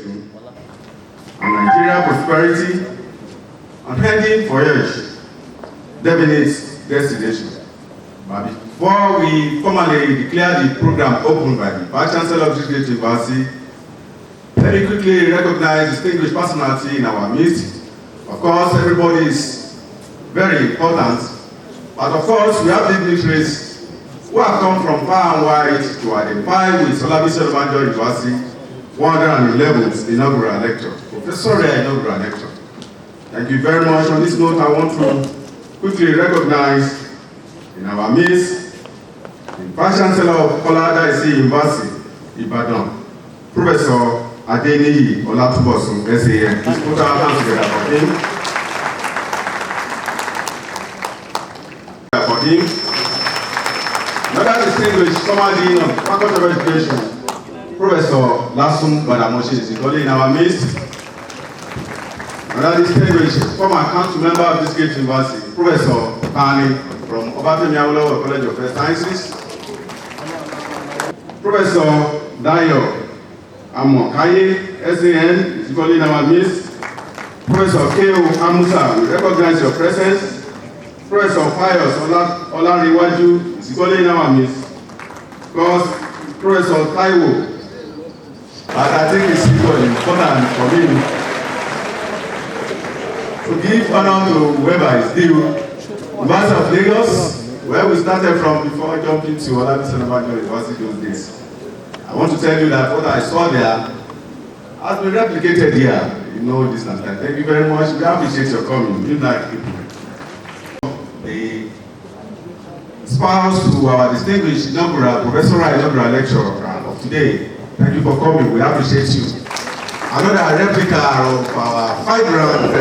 destiny and Nigeria prosperity and heading VOYAGE, definite destination. But before we formally declare the program open by the Vice Chancellor of the University, let me quickly recognize distinguished personality in our midst. Of course, everybody is very important, but of course, we have dignitaries who have come from far and wide to identify with OLABISI University 111th Inaugural Lecture, Professor Inaugural Lecture. Thank you very much. On this note, I want to quickly recognize in our midst the Vice Chancellor of OLABISI University, Ibadan, Professor Adeniyi Olatubosun, SAN. Please put our hands together for him. Another distinguished former Dean of Faculty of Education, Professor Lasum Badamoshi, is equally in our midst. Another distinguished former council member of this great university, Professor Pani from Obafemi Awolowo College of Health Sciences. Professor Dayo Amokaye, SAN, is equally in our midst. Professor K.O. Amusa, we recognize your presence. Professor Pius Olariwaju is equally in our midst. Because Professor Taiwo, I think it's equally important for me to give honor to whoever is due. University of Lagos, where we started from before jumping to OLABISI University those days. I want to tell you that what I saw there has been replicated here. You know this and that. Thank you very much. We appreciate your coming. You like people. The spouse to our distinguished inaugural, Professor Inaugural Lecture of today. Thank you for coming. We appreciate you. Another replica of our vibrant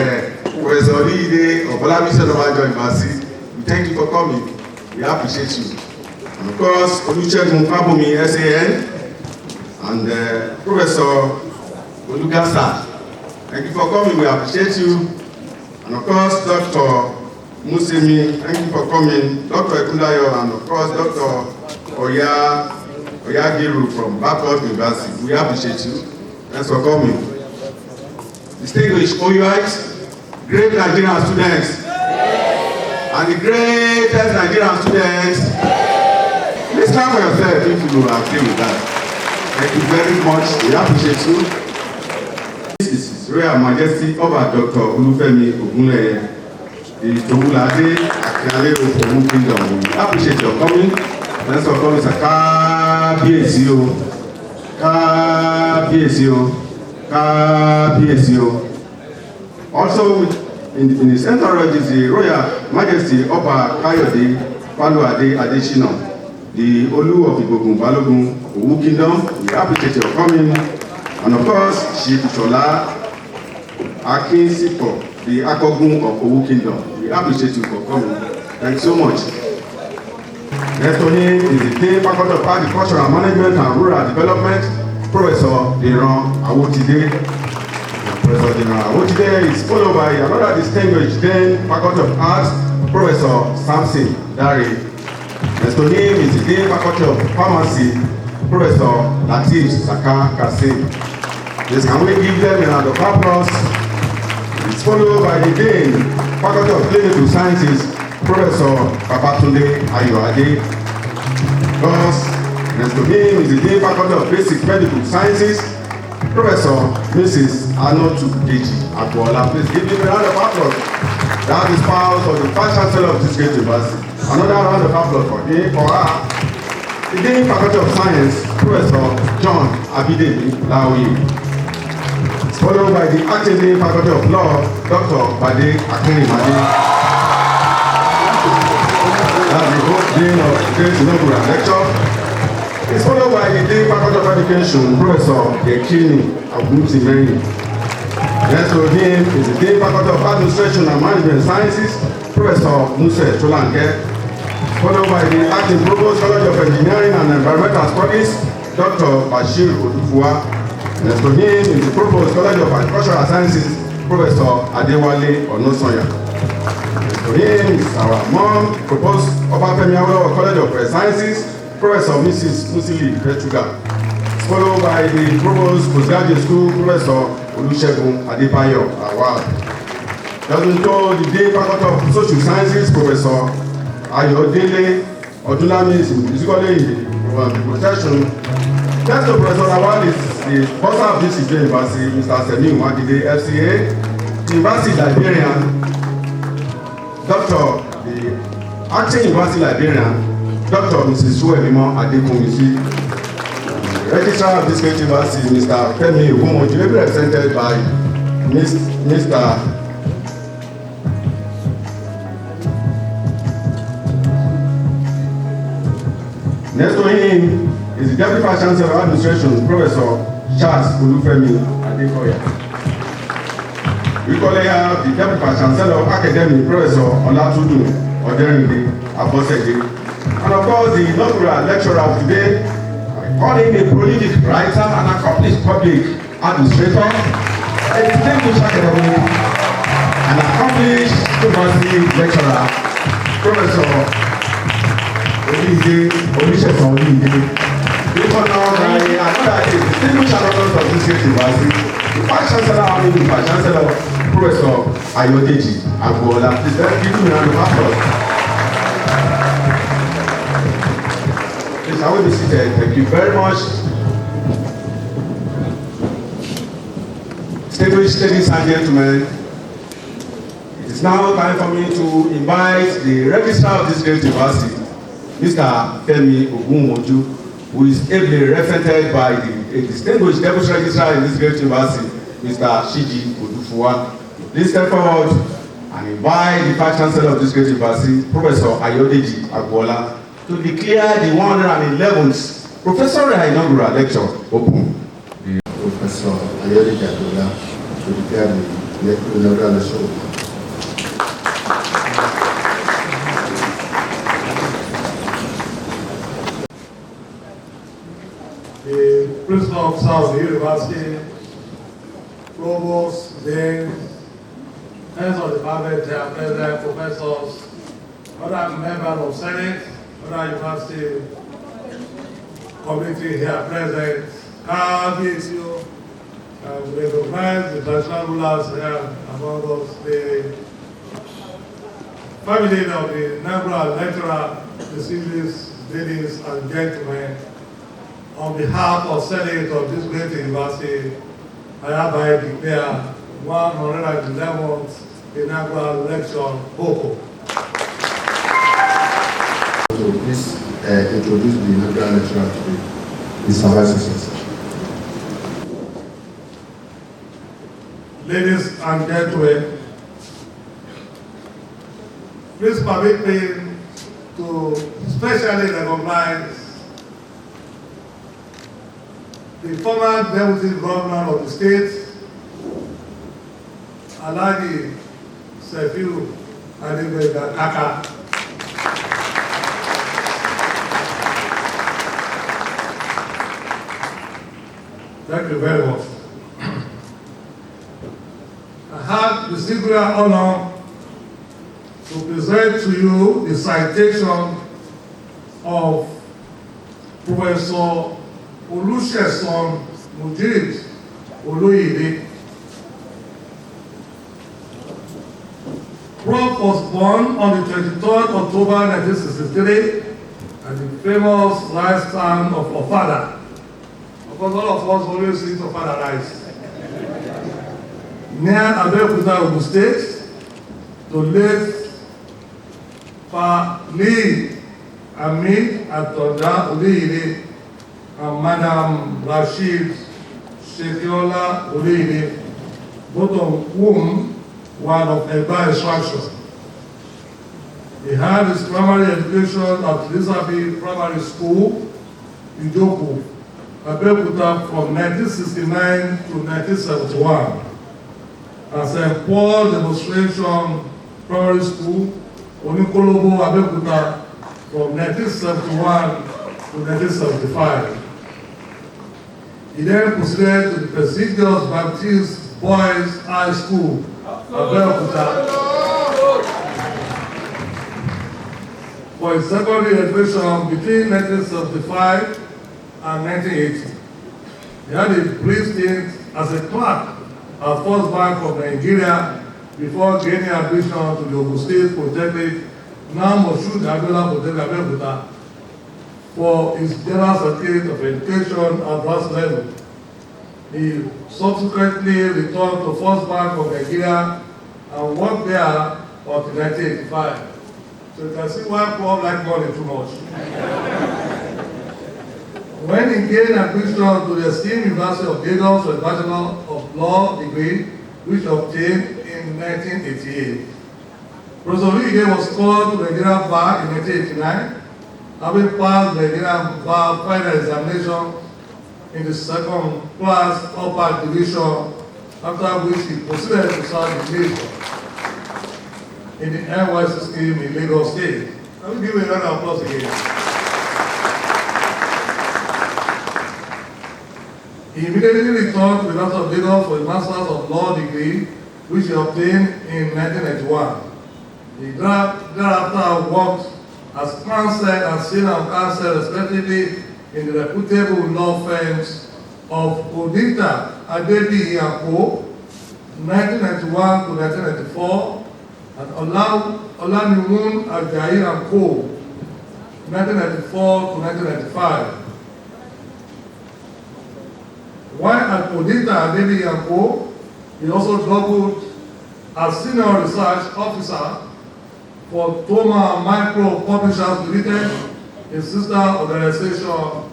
Professor OLIYIDE of OLABISI University. We thank you for coming. We appreciate you. And of course, Olusesan SAN and Professor Olusesan. Thank you for coming. We appreciate you. And of course, Dr. Musimi, thank you for coming. Dr. Ekundayo, and of course, Dr. Oyagiru from Backward University. We appreciate you. Thanks for coming. Distinguished OUItes, great Nigerian students, and the greatest Nigerian students. Please clap for yourself if you agree with that. Thank you very much. We appreciate you. This is His Royal Majesty Oba Dr. Olufemi Ogunleye, the Towulade Akinale of Owu Kingdom. We appreciate your coming. Thanks for coming, sir. KBSO. Also, in his entourage is the Royal Majesty Oba Kayode Faluade Adesina, the Olu of Ibogun Balogun Owu Kingdom. We appreciate your coming. And of course, Chief Shola Akinsipo, the Akogun of Owu Kingdom. We appreciate you for coming. Thanks so much. Next to him is the Dean Faculty of Agriculture and Management and Rural Development, Professor Deran Awotide. Professor Deran Awotide is followed by another distinguished Dean Faculty of Arts, Professor Samson Dari. Next to him is the Dean Faculty of Pharmacy, Professor Latif Saka Kasim. Please, can we give them a round of applause? It's followed by the Dean Faculty of Clinical Sciences, Professor Babatunde Ayoade. Because next to him is the Dean Faculty of Basic Medical Sciences, Professor Mrs. Anotu Deji Agbola. Please give him a round of applause. That is spouse of the Vice Chancellor of this great university. Another round of applause for him, for her. The Dean Faculty of Science, Professor John Abidemi Laoye. Followed by the Acting Dean Faculty of Law, Dr. Bade Akinrimade. That's the host Dean of today's inaugural lecture. It's followed by the Dean Faculty of Education, Professor Yekini Abutimeni. Next to him is the Dean Faculty of Administration and Management Sciences, Professor Muse Cholanke. Followed by the Acting Provost College of Engineering and Environmental Studies, Dr. Bashir Odufua. Next to him is the Provost College of Agricultural Sciences, Professor Adewale Onosoya. Next to him is our mom, Provost Obafemi Awolowo College of Health Sciences, Professor Mrs. Musili Petruga. followed by the Provost Postgraduate School, Professor Olusesan Award. Also, the Dean Faculty of Social Sciences, Professor Ayodele Odunlami is musically in the profession. Next to Professor Award is the sponsor of this university, Mr. Semi Mujaid, FCA, University Librarian, Dr. the Acting University Librarian, Dr. Mrs. Suwemimo Adekunmisi, Registrar of this great university, Mr. Femi Ogunmoju, represented by Mr. Next to him is the Deputy Vice Chancellor of Administration, Professor Charles Olufemi Adekoya. We call here the Deputy Vice Chancellor of Academy, Professor Olatunde Oderinde Abosede. And of course, the inaugural lecturer of today, I call him a prolific writer and accomplished public administrator, a distinguished academic, and accomplished university lecturer, Professor Olusesan. We honor by distinguished alumnus of this great university, the Vice Chancellor and the Vice Chancellor, Professor Ayodeji Agbola. Please give me a round of applause. Please, I will be seated. Thank you very much. Distinguished ladies and gentlemen, it is now time for me to invite the registrar of this great university, Mr. Femi Ogunmoju, who is ably represented by the distinguished deputy registrar in this great university, Mr. Shiji Odufuwa. Please step forward and invite the Vice Chancellor of this great university, Professor Ayodeji Agbola, to declare the 111th Professorial Inaugural Lecture open. Professor Ayodeji Agbola to declare the Inaugural Lecture open. The Principal Officer of the University, Provost, Deans, Heads of Department, President, Professors, other members of Senate, other University committee here present, KBSU, and we recognize the traditional rulers here among us, the family of the inaugural lecturer, distinguished ladies and gentlemen. On behalf of Senate of this great university, I hereby declare 111th Inaugural Lecture open. So please introduce the inaugural lecturer today, Mr. Vice Chancellor. Ladies and gentlemen, please permit me to specially recognize the former Deputy Governor of the state, Alhaji Sefiu Adegboyega Kaka. Thank you very much. I have the singular honor to present to you the citation of Professor Olusesan Oluyide. Prof was born on the 23rd October 1963 at the famous rice town of Ofada. Of course, all of us always eat Ofada rice. Near Abeokuta, Ogun State, to late Lee Hamid Atonda Oluyide and Madam Rashid Shekiola Oluyide, both of whom were of Egba extraction. He had his primary education at Elizabeth Primary School, Ijoku, Abeokuta from 1969 to 1971, and St. Paul Demonstration Primary School, Onikolobo, Abeokuta from 1971 to 1975. He then proceeded to the prestigious Baptist Boys High School, Abeokuta, for his secondary education between 1975 and 1980. He had a brief stint as a clerk at First Bank of Nigeria before gaining admission to the Ogun State Polytechnic, now Moshood Abiola Polytechnic Abeokuta, for his general certificate of education at that level. He subsequently returned to First Bank of Nigeria and worked there until 1985. So you can see why Prof like money too much. When he gained admission to the esteemed University of Lagos for a Bachelor of Law degree, which he obtained in 1988. Professor Olusesan was called to the Nigerian Bar in 1989, having passed the Nigerian Bar final examination in the second class upper division, after which he proceeded to serve the nation in the NYC scheme in Lagos State. Let me give you another applause again. He immediately returned to the University of Lagos for a Master's of Law degree, which he obtained in 1991. He thereafter worked as counsel and senior counsel, respectively, in the reputable law firms of Odita Adebiyi & Co., 1991 to 1994, and Olaniwun Ajayi & Co., 1994 to 1995. While at Odita Adebiyi & Co., he also doubled as senior research officer for Toma Micro Publishers Limited, a sister organization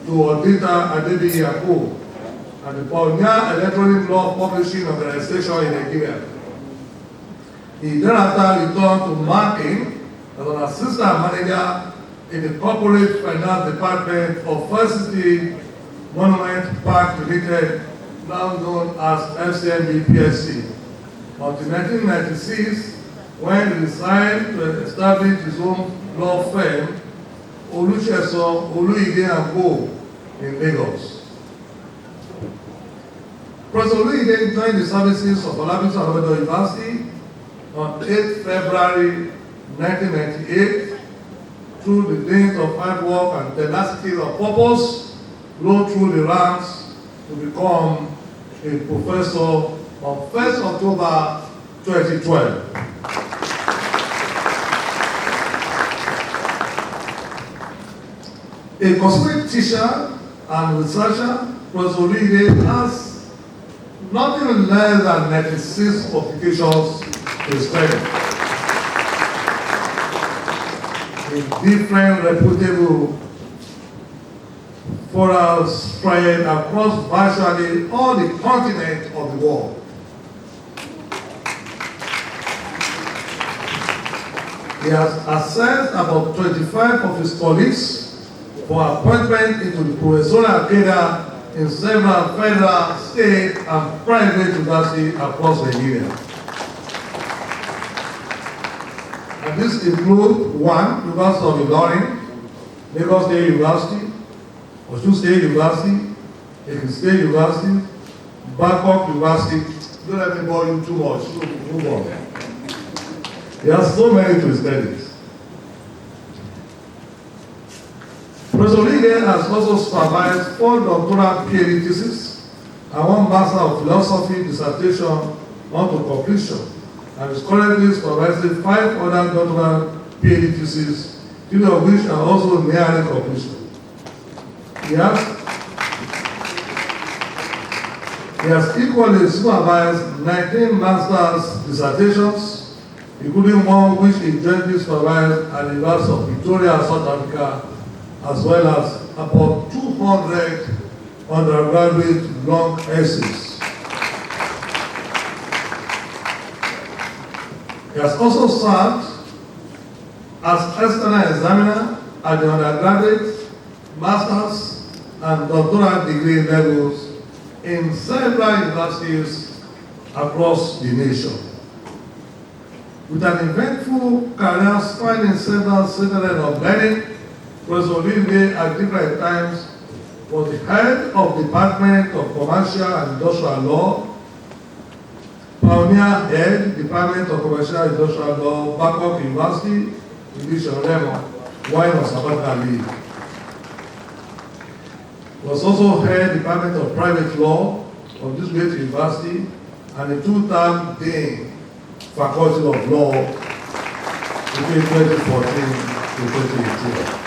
to Odita Adebiyi & Co., and the pioneer electronic law publishing organization in Nigeria. He thereafter returned to Marking as an assistant manager in the corporate finance department of First City Monument Park Limited, now known as FCMB PSC, until 1996, when he decided to establish his own law firm, Olusesan, Oluyide & Co. in Lagos. Professor Oluyide joined the services of OLABISI University on 8 February 1998 through the dint of hard work and tenacity of purpose, rose through the ranks to become a professor on 1st October 2012. A consummate teacher and researcher, Professor Oluyide has nothing less than 96 publications to study in different reputable forums spread across virtually all the continents of the world. He has assessed about 25 of his colleagues for appointment into the professorial cadre in several federal, state, and private universities across Nigeria. And this includes 1, University of Ilorin, Lagos State University, Osun State University, Ekiti State University, Bangkok University. Don't let me bore you too much, so move on. There are so many to his credit. Professor Oluyide has also supervised 4 doctoral PhD theses and 1 Master of Philosophy dissertation onto completion, and is currently supervising 5 other doctoral PhD theses, 3 of which are also nearing completion. He has equally supervised 19 master's dissertations, including one which he jointly supervised at the University of Victoria, South Africa, as well as about 200 undergraduate long essays. He has also served as external examiner at the undergraduate, master's, and doctoral degree levels in several universities across the nation. With an eventful career spanning several citadels of learning, Professor Oluyide at different times was the head of the Department of Commercial and Industrial Law, pioneer head, Department of Commercial and Industrial Law, Bangkok University, Division Remo, while on sabbatical leave. was also head Department of Private Law of this great university and a two-term Dean Faculty of Law between 2014 to 2018.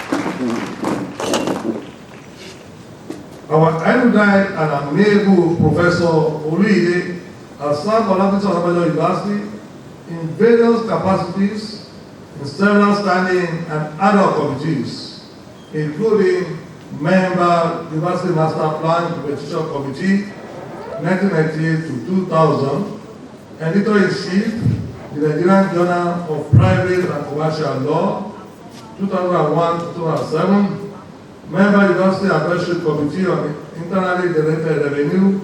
Our erudite and amiable Professor Olusesan has served OLABISI University in various capacities in several standing and ad hoc committees, including member University Master Plan Competition Committee 1998 to 2000, Editor-in-Chief, the Nigerian Journal of Private and Commercial Law 2001 to 2007, member University Advisory Committee on Internally Generated Revenue,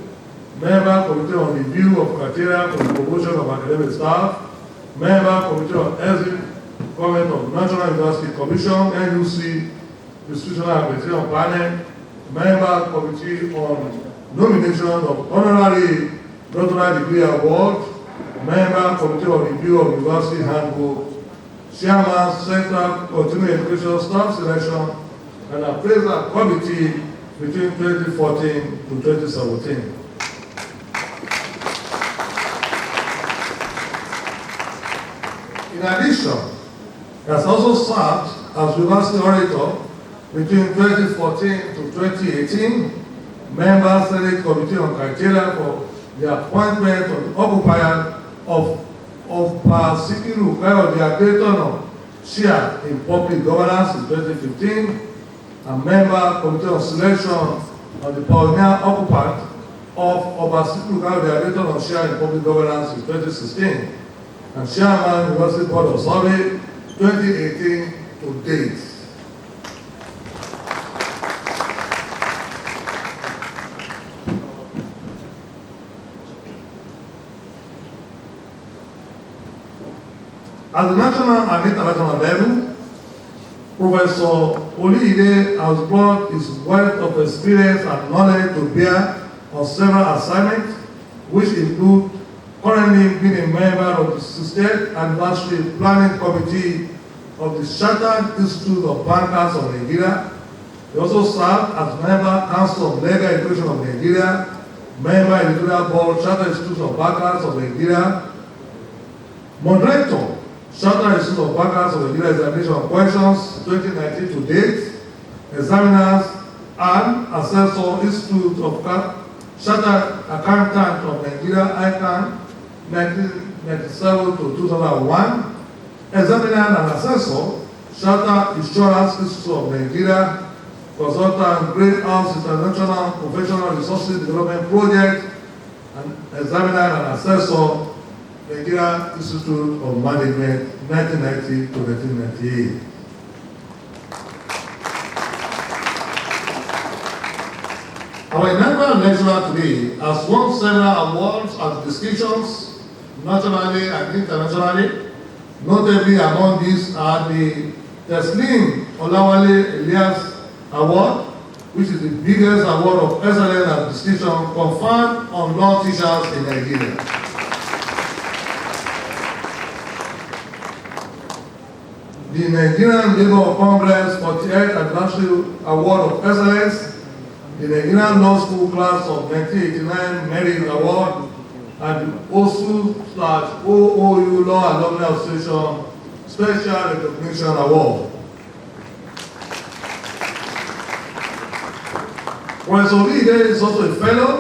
member Committee on Review of Criteria for the Promotion of Academic Staff, member Committee on Exit Comment of National University Commission, NUC, Institutional Accreditation Panel, member Committee on Nomination of Honorary Doctoral Degree Award, member Committee on Review of University Handbook, Chairman Central Continuing Education Staff Selection, and Appraisal Committee between 2014 to 2017. In addition, he has also served as University Orator between 2014 to 2018, member Senate Committee on Criteria for the appointment of the occupier of seeking require of the Accreditation Chair in Public Governance in 2015, and member Committee on Selection on the pioneer occupant of seeking require of the Accreditation Chair in Public Governance in 2016, and Chairman University Board of Survey 2018 to date. At the national and international level, Professor Oliyide has brought his wealth of experience and knowledge to bear on several assignments, which include currently being a member of the 60th Anniversary Planning Committee of the Chartered Institute of Bankers of Nigeria. He also served as member Council of Legal Education of Nigeria, member Editorial Board Chartered Institute of Bankers of Nigeria, moderator Chartered Institute of Bankers of Nigeria Examination of Questions 2019 to date, examiners and assessor Institute of Chartered Accountant of Nigeria ICANN 1997 to 2001, examiner and assessor Chartered Insurance Institute of Nigeria, consultant Greenhouse International Professional Resources Development Project, and examiner and assessor Nigeria Institute of Management 1990 to 1998. Our inaugural lecturer today has won several awards and distinctions nationally and internationally. Notably among these are the Teslim Olawale Elias Award, which is the biggest award of excellence and distinction conferred on law teachers in Nigeria. The Nigerian Labour Congress 48th Anniversary Award of Excellence, the Nigerian Law School Class of 1989 Merit Award, and the OSU/OOU Law Alumni Association Special Recognition Award. Professor Oliyide is also a fellow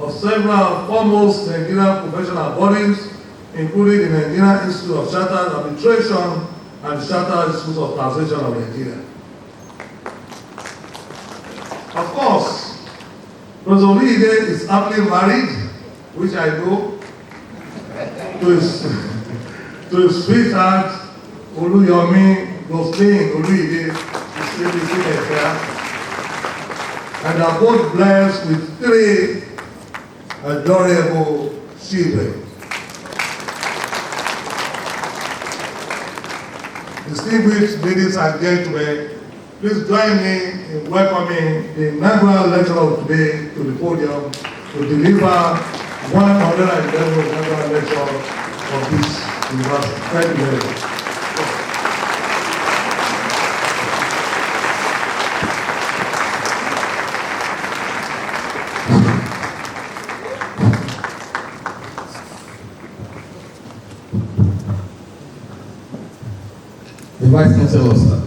of several foremost Nigerian professional bodies, including the Nigerian Institute of Chartered Arbitration and the Chartered Institute of Taxation of Nigeria. Of course, Professor Oliyide is happily married, which I know, to his sweetheart, Oluyomi Oluyide, and are both blessed with 3 adorable children. Distinguished ladies and gentlemen, please join me in welcoming the inaugural lecturer of today to the podium to deliver 111th inaugural lecture of this university. Thank you very much. Vice Chancellor, sir.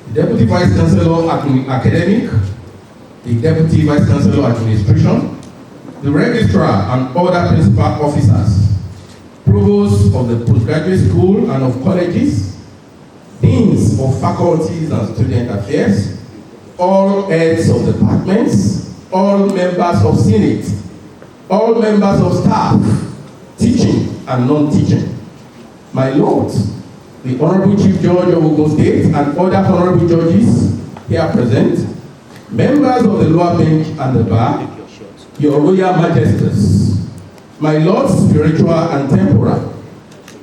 The Deputy Vice Chancellor Academic, the Deputy Vice Chancellor Administration, the Registrar and other principal officers, provosts of the postgraduate school and of colleges, deans of faculties and student affairs, all heads of departments, all members of Senate, all members of staff, teaching and non-teaching. My lords, the Honorable Chief Judge of Ogun State and other honorable judges here present, members of the lower bench and the bar, your royal majesties, my lords spiritual and temporal,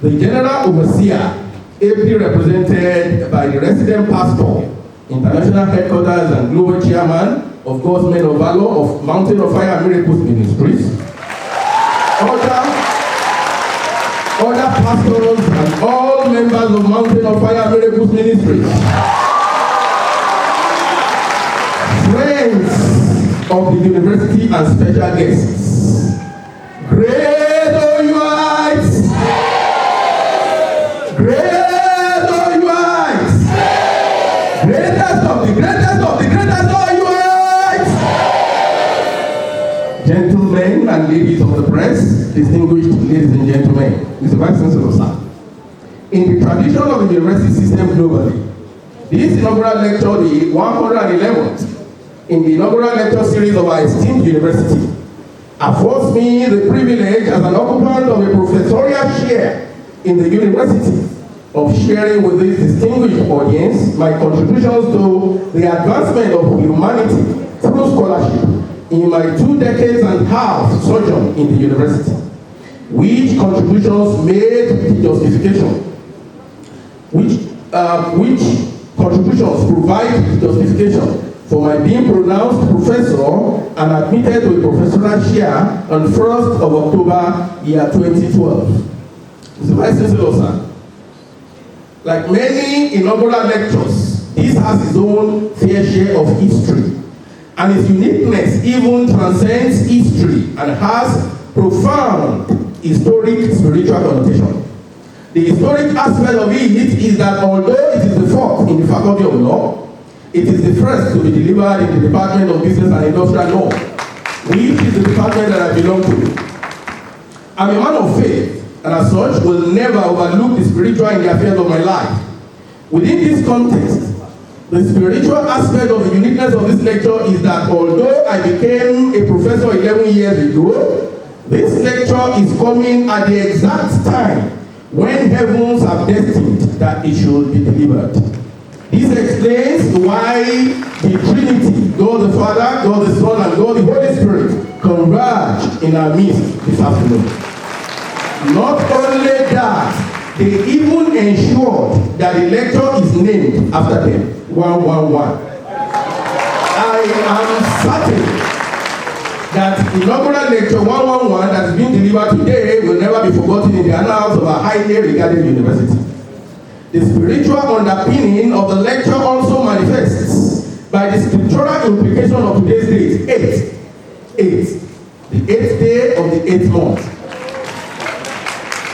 the general overseer, ably represented by the resident pastor, international headquarters and global chairman of God's Men of Valor of Mountain of Fire and Miracles Ministries, other pastors and all members of Mountain of Fire and Miracles Ministries, friends of the university and special guests, great OLIYIDE, great OLIYIDE, greatest of the greatest OLIYIDE, gentlemen and ladies of the press, distinguished ladies and gentlemen, Mr. Vice Chancellor, sir. In the tradition of the university system globally, this inaugural lecture, the 111th in the inaugural lecture series of our esteemed university, affords me the privilege as an occupant of a professorial chair in the university of sharing with this distinguished audience my contributions to the advancement of humanity through scholarship in my 2 decades and a half sojourn in the university, which contributions made the justification, which contributions provide justification for my being pronounced professor and admitted to a professorial chair on 1st of October, year 2012. Mr. Vice Chancellor, sir, like many inaugural lectures, this has its own fair share of history, and its uniqueness even transcends history and has profound historic spiritual connotation. The historic aspect of it is that although it is the fourth in the Faculty of Law, it is the first to be delivered in the Department of Business and Industrial Law, which is the department that I belong to. I'm a man of faith, and as such will never overlook the spiritual in the affairs of my life. Within this context, the spiritual aspect of the uniqueness of this lecture is that although I became a professor 11 years ago, this lecture is coming at the exact time when heavens have destined that it should be delivered. This explains why the Trinity, God the Father, God the Son, and God the Holy Spirit converge in our midst this afternoon. Not only that, they even ensured that the lecture is named after them, 111. I am certain that inaugural lecture 111 that is being delivered today will never be forgotten in the annals of a highly regarded university. The spiritual underpinning of the lecture also manifests by the scriptural implication of today's date, 8, the 8th day of the 8th month.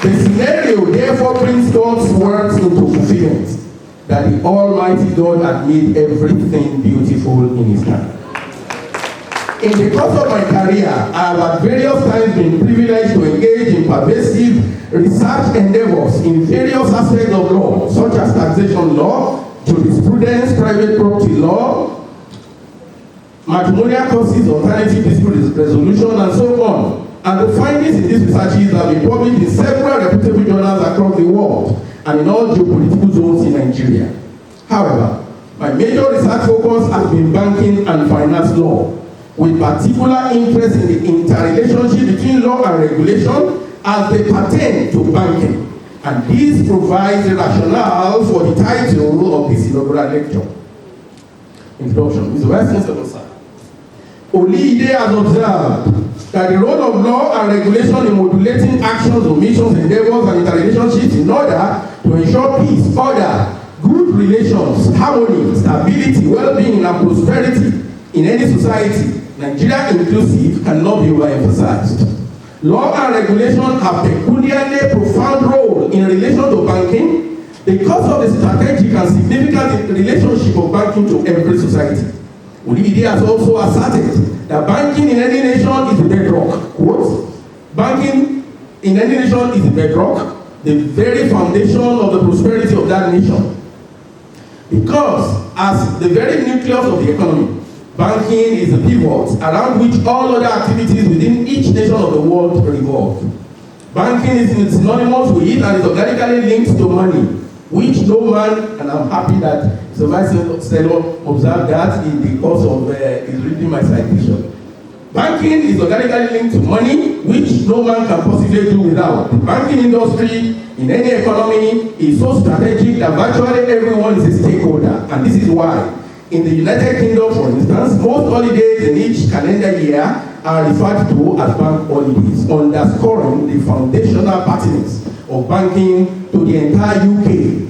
The scenario therefore brings God's words into fulfillment, that the Almighty God had made everything beautiful in His time. In the course of my career, I have at various times been privileged to engage in pervasive research endeavors in various aspects of law, such as taxation law, jurisprudence, private property law, matrimonial causes, alternative dispute resolution, and so on. And the findings in these researches have been published in several reputable journals across the world and in all geopolitical zones in Nigeria. However, my major research focus has been banking and finance law, with particular interest in the interrelationship between law and regulation as they pertain to banking. And this provides the rationale for the title of this inaugural lecture. Introduction. Mr. Vice Chancellor, sir. OLIYIDE has observed that the role of law and regulation in modulating actions, omissions, endeavors, and interrelationships in order to ensure peace, order, good relations, harmony, stability, well-being, and prosperity in any society, Nigeria inclusive, cannot be overemphasized. Law and regulation have peculiarly profound role in relation to banking, because of the strategic and significant relationship of banking to every society. OLIYIDE has also asserted that banking in any nation is the bedrock. Quote, banking in any nation is the bedrock, the very foundation of the prosperity of that nation. Because as the very nucleus of the economy, banking is the pivot around which all other activities within each nation of the world revolve. Banking is synonymous with and is organically linked to money, which no man, and I'm happy that the Vice Chancellor observed that in the course of his reading my citation. Banking is organically linked to money, which no man can possibly do without. The banking industry in any economy is so strategic that virtually everyone is a stakeholder, and this is why in the United Kingdom, for instance, most holidays in each calendar year are referred to as bank holidays, underscoring the foundational pertinence of banking to the entire UK.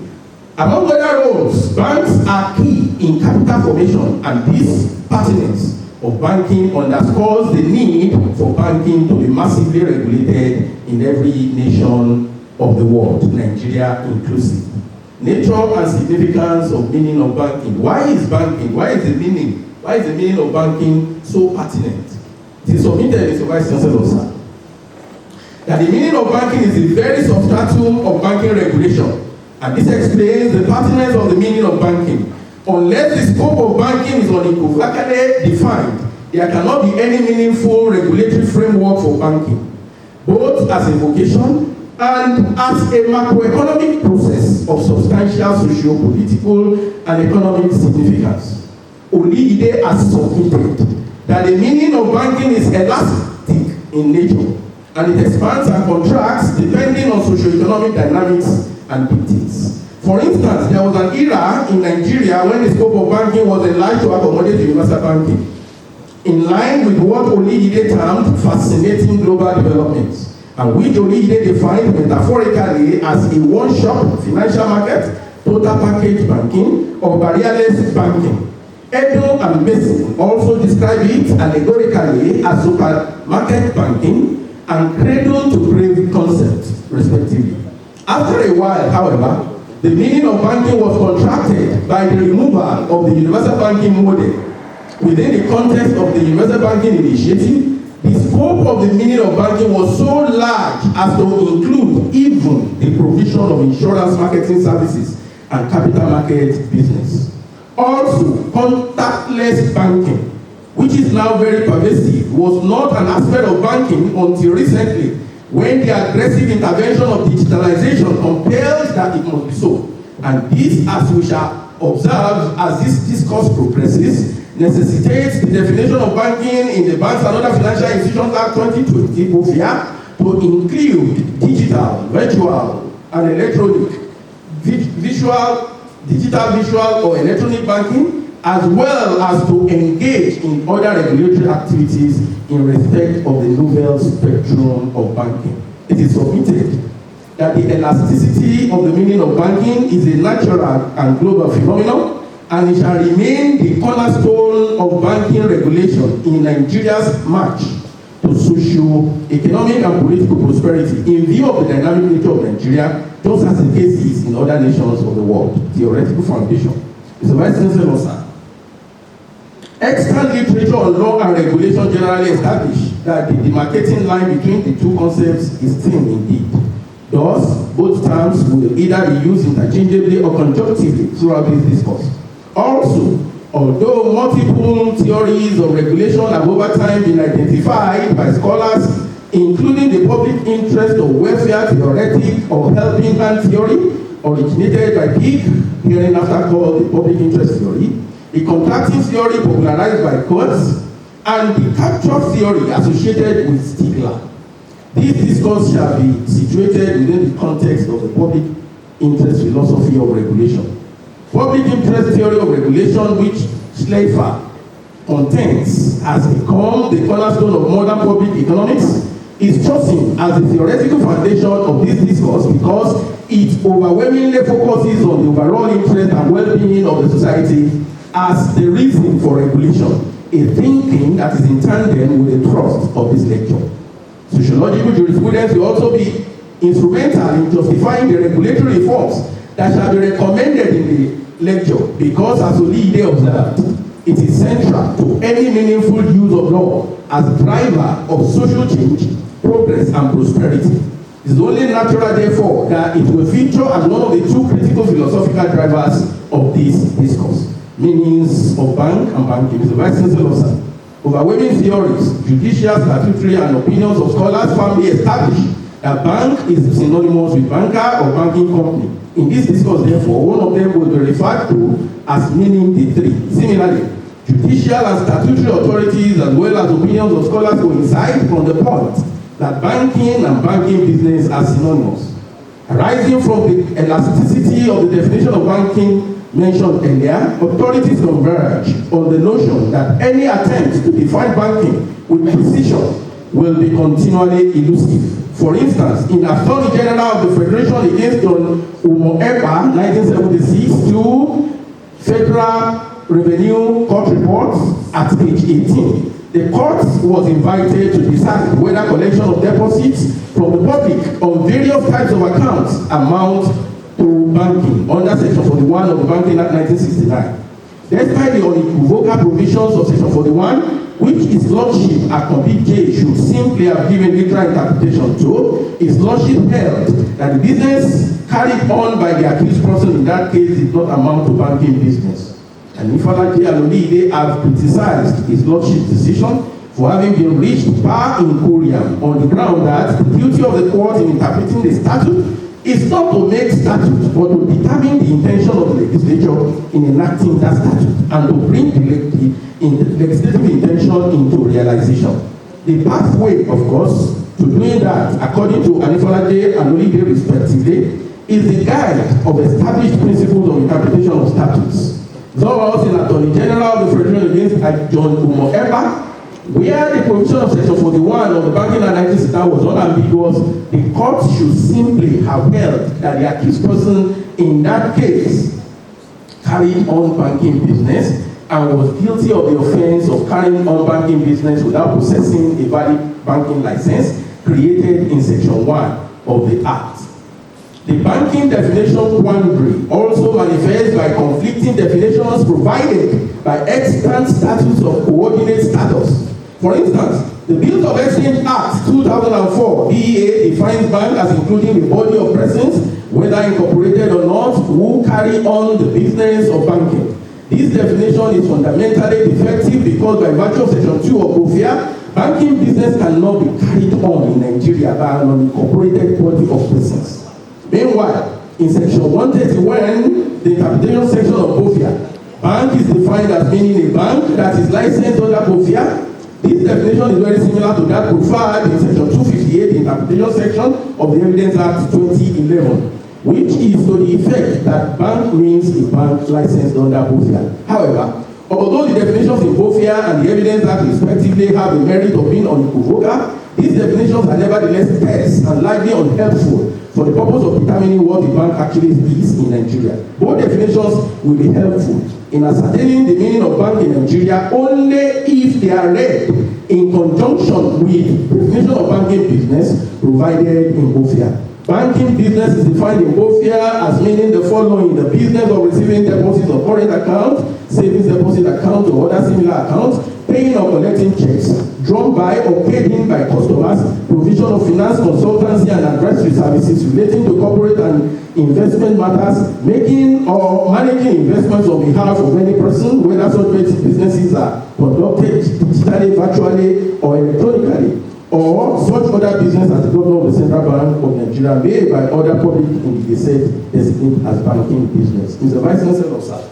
Among other roles, banks are key in capital formation, and this pertinence of banking underscores the need for banking to be massively regulated in every nation of the world, Nigeria inclusive. Nature and significance of meaning of banking. Why is banking? Why is the meaning of banking so pertinent? It is submitted, Mr. Vice Chancellor, sir, that the meaning of banking is the very substratum of banking regulation, and this explains the pertinence of the meaning of banking. Unless the scope of banking is unequivocally defined, there cannot be any meaningful regulatory framework for banking, both as a vocation and as a macroeconomic process of substantial socio-political and economic significance. OLIYIDE has submitted that the meaning of banking is elastic in nature, and it expands and contracts depending on socio-economic dynamics and dictates. For instance, there was an era in Nigeria when the scope of banking was enlarged to accommodate universal banking, in line with what OLIYIDE termed fascinating global developments, and which OLIYIDE defined metaphorically as a one-shop financial market, total package banking, or barrierless banking. Edo and Mason also describe it allegorically as supermarket banking and cradle-to-grave concepts, respectively. After a while, however, the meaning of banking was contracted by the removal of the universal banking model. Within the context of the universal banking initiative, the scope of the meaning of banking was so large as to include even the provision of insurance marketing services and capital market business. Also, contactless banking, which is now very pervasive, was not an aspect of banking until recently, when the aggressive intervention of digitalization compels that it must be so. And this, as we shall observe as this discourse progresses, necessitates the definition of banking in the Banks and Other Financial Institutions Act 2020, (BOFIA), to include digital, virtual, and electronic, digital, visual, or electronic banking, as well as to engage in other regulatory activities in respect of the novel spectrum of banking. It is submitted that the elasticity of the meaning of banking is a natural and global phenomenon, and it shall remain the cornerstone of banking regulation in Nigeria's march to socio-economic and political prosperity in view of the dynamic nature of Nigeria, just as the case is in other nations of the world. Theoretical foundation. Mr. Vice Chancellor, sir, extant literature on law and regulation generally establish that the demarcating line between the two concepts is thin indeed. Thus, both terms will either be used interchangeably or conjunctively throughout this discourse. Also, although multiple theories of regulation have over time been identified by scholars, including the public interest of welfare theoretic or helping hand theory, originated by Peake, hereinafter called the public interest theory, the contracting theory popularized by Coates, and the capture theory associated with Stigler. This discourse shall be situated within the context of the public interest philosophy of regulation. Public interest theory of regulation, which Schleifer contends has become the cornerstone of modern public economics, is chosen as the theoretical foundation of this discourse because it overwhelmingly focuses on the overall interest and well-being of the society as the reason for regulation, a thinking that is in tandem with the thrust of this lecture. Sociological jurisprudence will also be instrumental in justifying the regulatory reforms that shall be recommended in the lecture because, as Oliyide observed, it is central to any meaningful use of law as driver of social change, progress, and prosperity. It is only natural, therefore, that it will feature as one of the two critical philosophical drivers of this discourse. Meanings of bank and banking. Mr. Vice Chancellor, sir. Overwhelming theories, judicial, statutory, and opinions of scholars firmly establish that bank is synonymous with banker or banking company. In this discourse, therefore, one of them will be referred to as meaning the three. Similarly, judicial and statutory authorities as well as opinions of scholars coincide from the point that banking and banking business are synonymous. Arising from the elasticity of the definition of banking mentioned earlier, authorities converge on the notion that any attempt to define banking with precision will be continually elusive. For instance, in Attorney General of the Federation against John Umo-Eba, 1976, to Federal Revenue Court reports at page 18, the court was invited to decide whether collection of deposits from the public on various types of accounts amount to banking under Section 41 of the Banking Act 1969. Despite the unequivocal provisions of Section 41, which His Lordship Akobi J should simply have given literal interpretation to, His Lordship held that the business carried on by the accused person in that case did not amount to banking business. And Ifeanyi and Oliyide have criticized His Lordship's decision for having been reached par incuriam on the ground that the duty of the court in interpreting the statute is not to make statute, but to determine the intention of the legislature in enacting that statute and to bring the legislative intention into realization. The pathway, of course, to doing that, according to Ifeanyi and Oliyide respectively, is the guide of established principles of interpretation of statutes. Thus, in Attorney General of the Federation against John Umo-Eba, where the provision of Section 41 of the Banking Act 1969 was unambiguous, the court should simply have held that the accused person in that case carried on banking business and was guilty of the offense of carrying on banking business without possessing a valid banking license created in Section 1 of the Act. The banking definition quandary also manifests by conflicting definitions provided by extant statutes of coordinate status. For instance, the Bills of Exchange Act 2004 BEA defines bank as including the body of persons, whether incorporated or not, who carry on the business of banking. This definition is fundamentally defective because by virtue of Section 2 of BOFIA, banking business cannot be carried on in Nigeria by an unincorporated body of persons. Meanwhile, in Section 131, the interpretation section of BOFIA, bank is defined as meaning a bank that is licensed under BOFIA. This definition is very similar to that profiled in Section 258, the interpretation section of the Evidence Act 2011, which is to the effect that bank means a bank licensed under BOFIA. However, although the definitions in BOFIA and the Evidence Act respectively have the merit of being unequivocal, these definitions are nevertheless scarce and likely unhelpful for the purpose of determining what the bank actually is in Nigeria. Both definitions will be helpful in ascertaining the meaning of bank in Nigeria only if they are read in conjunction with the definition of banking business provided in BOFIA. Banking business is defined in BOFIA as meaning the following: the business of receiving deposits of current account, savings deposit account, or other similar accounts, paying or collecting checks, drawn by or paid in by customers, provision of finance, consultancy, and advisory services relating to corporate and investment matters, making or managing investments on behalf of any person, whether such businesses are conducted digitally, virtually, or electronically, or such other business as the governor of the Central Bank of Nigeria may by other public entities designated as banking business. Mr. Vice Chancellor, sir.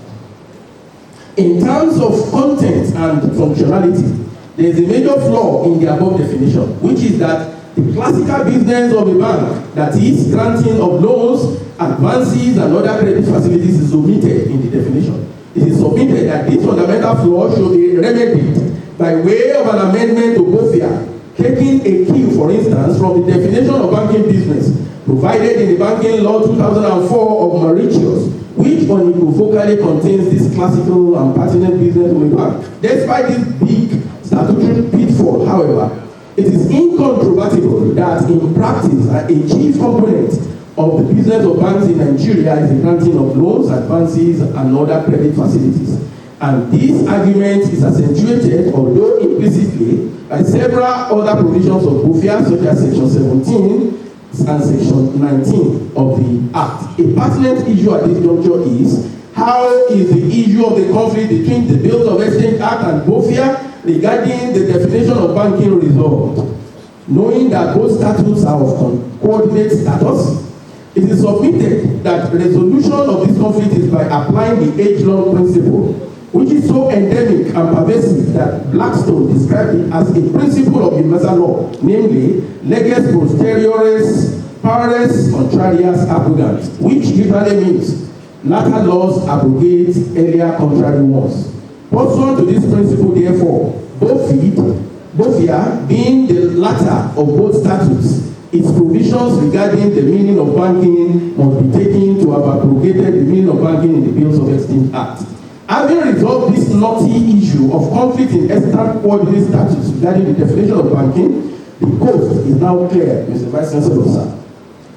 In terms of content and functionality, there is a major flaw in the above definition, which is that the classical business of a bank, that is, granting of loans, advances, and other credit facilities, is omitted in the definition. It is submitted that this fundamental flaw should be remedied by way of an amendment to BOFIA, taking a cue, for instance, from the definition of banking business provided in the Banking Law 2004 of Mauritius, which unequivocally contains this classical and pertinent business of a bank. Despite this big statutory pitfall, however, it is incontrovertible that in practice a chief component of the business of banks in Nigeria is the granting of loans, advances, and other credit facilities. And this argument is accentuated, although implicitly, by several other provisions of BOFIA, such as Section 17 and Section 19 of the Act. A pertinent issue at this juncture is how is the issue of the conflict between the Bills of Exchange Act and BOFIA regarding the definition of banking resolved? Knowing that both statutes are of coordinate status, it is submitted that resolution of this conflict is by applying the age-long principle, which is so endemic and pervasive that Blackstone described it as a principle of universal law, namely, leges posteriores pares contrarias abrogant, which literally means latter laws abrogate earlier contrary ones. Pursuant to this principle, therefore, BOFIA, being the latter of both statutes, its provisions regarding the meaning of banking must be taken to have abrogated the meaning of banking in the Bills of Exchange Act. Having resolved this knotty issue of conflict in extant coordinate statutes regarding the definition of banking, the coast is now clear, Mr. Vice Chancellor, sir,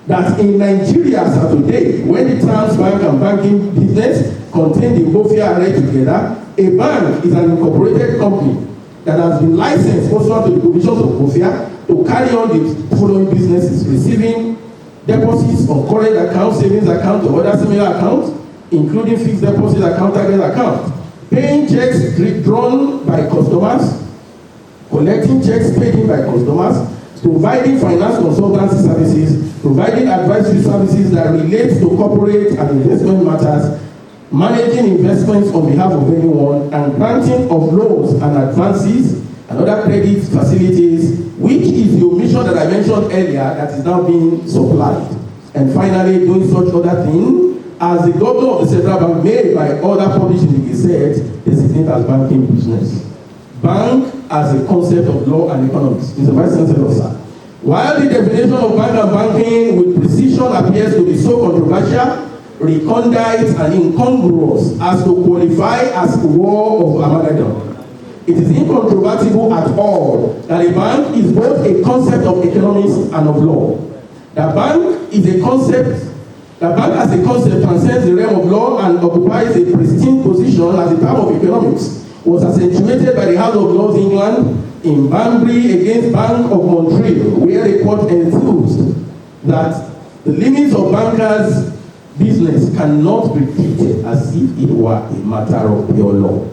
that in Nigeria as of today, when the terms bank and banking business contained in BOFIA are together, a bank is an incorporated company that has been licensed pursuant to the provisions of BOFIA to carry on the following businesses: receiving deposits on current accounts, savings accounts, or other similar accounts, including fixed deposit account, target account, paying checks drawn by customers, collecting checks paid in by customers, providing finance consultancy services, providing advisory services that relate to corporate and investment matters, managing investments on behalf of anyone, and granting of loans and advances and other credit facilities, which is the omission that I mentioned earlier that is now being supplied. And finally, doing such other things as the governor of the central bank may, by order published in the Gazette, designate as banking business. Bank as a concept of law and economics. Mr. Vice Chancellor, sir. While the definition of bank and banking with precision appears to be so controversial, recondite, and incongruous as to qualify as war of amalgam, it is incontrovertible at all that a bank is both a concept of economics and of law. The bank is a concept. The bank as a concept transcends the realm of law and occupies a pristine position as a term of economics. Was accentuated by the House of Lords England in Banbury against Bank of Montreal, where a court enthused that the limits of bankers' business cannot be treated as if it were a matter of pure law.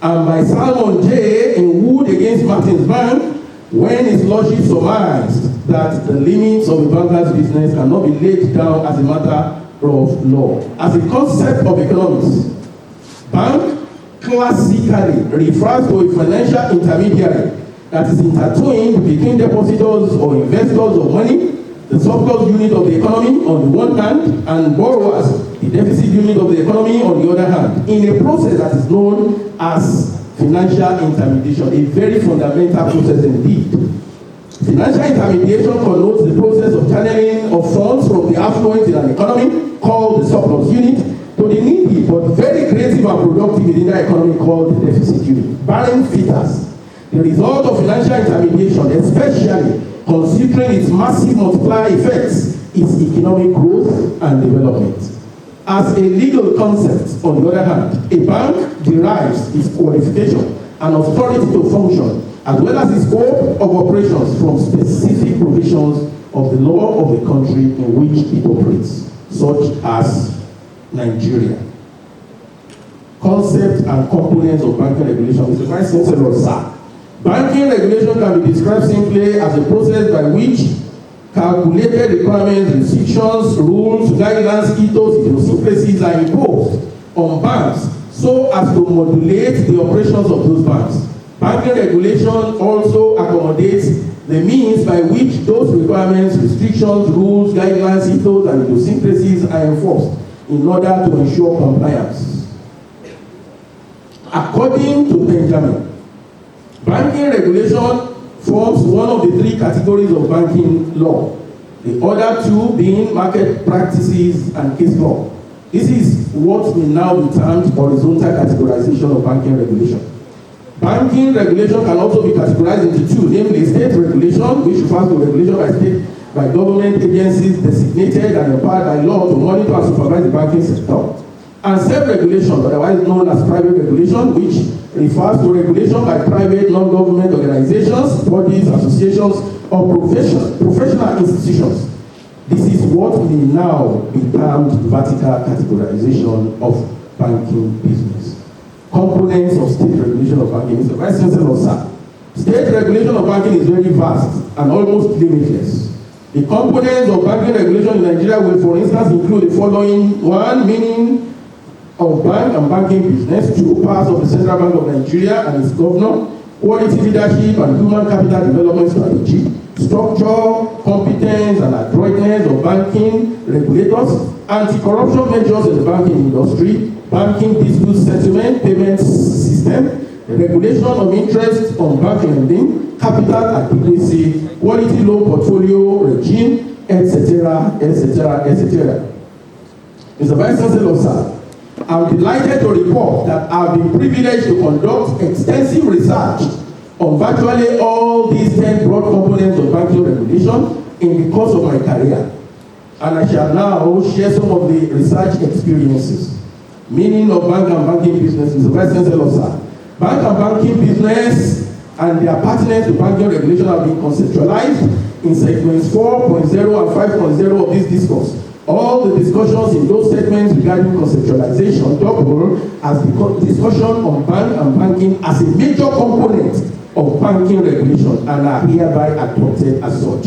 And by Salmon J. in Wood against Martins Bank, when his lordship surmised that the limits of a banker's business cannot be laid down as a matter of law. As a concept of economics, bank classically refers to a financial intermediary that is intertwined between depositors or investors of money, the surplus unit of the economy on the one hand, and borrowers, the deficit unit of the economy on the other hand, in a process that is known as financial intermediation, a very fundamental process indeed. Financial intermediation connotes the process of channeling of funds from the affluent in an economy, called the surplus unit, to the needy but very creative and productive within that economy, called the deficit unit. Barring feeders, the result of financial intermediation, especially considering its massive multiplier effects, is economic growth and development. As a legal concept, on the other hand, a bank derives its qualification and authority to function, as well as its scope of operations, from specific provisions of the law of the country in which it operates, such as Nigeria. Concept and components of banking regulation. Mr. Vice Chancellor, sir. Banking regulation can be described simply as a process by which calculated requirements, restrictions, rules, guidelines, ethos, idiosyncrasies are imposed on banks so as to modulate the operations of those banks. Banking regulation also accommodates the means by which those requirements, restrictions, rules, guidelines, ethos, and idiosyncrasies are enforced in order to ensure compliance. According to Benjamin, banking regulation forms one of the three categories of banking law, the other two being market practices and case law. This is what will now be termed horizontal categorization of banking regulation. Banking regulation can also be categorized into two, namely state regulation, which refers to regulation by state, by government agencies designated and empowered by law to monitor and supervise the banking sector, and self-regulation, otherwise known as private regulation, which refers to regulation by private non-government organizations, bodies, associations, or professional institutions. This is what may now be termed vertical categorization of banking business. Components of state regulation of banking. Mr. Vice Chancellor, sir, state regulation of banking is very vast and almost limitless. The components of banking regulation in Nigeria will, for instance, include the following: 1, meaning of bank and banking business; 2, parts of the Central Bank of Nigeria and its governor; quality leadership and human capital development strategy; structure, competence, and adroitness of banking regulators; anti-corruption measures in the banking industry; banking dispute settlement, payments system; regulation of interest on bank lending; capital adequacy, quality loan portfolio regime, etc., etc., etc. Mr. Vice Chancellor, sir, I'm delighted to report that I've been privileged to conduct extensive research on virtually all these 10 broad components of banking regulation in the course of my career. And I shall now share some of the research experiences. Meaning of bank and banking business. Mr. Vice Chancellor, sir, bank and banking business and their pertinence to banking regulation have been conceptualized in segments 4.0 and 5.0 of this discourse. All the discussions in those segments regarding conceptualization double as the discussion on bank and banking as a major component of banking regulation and are hereby adopted as such.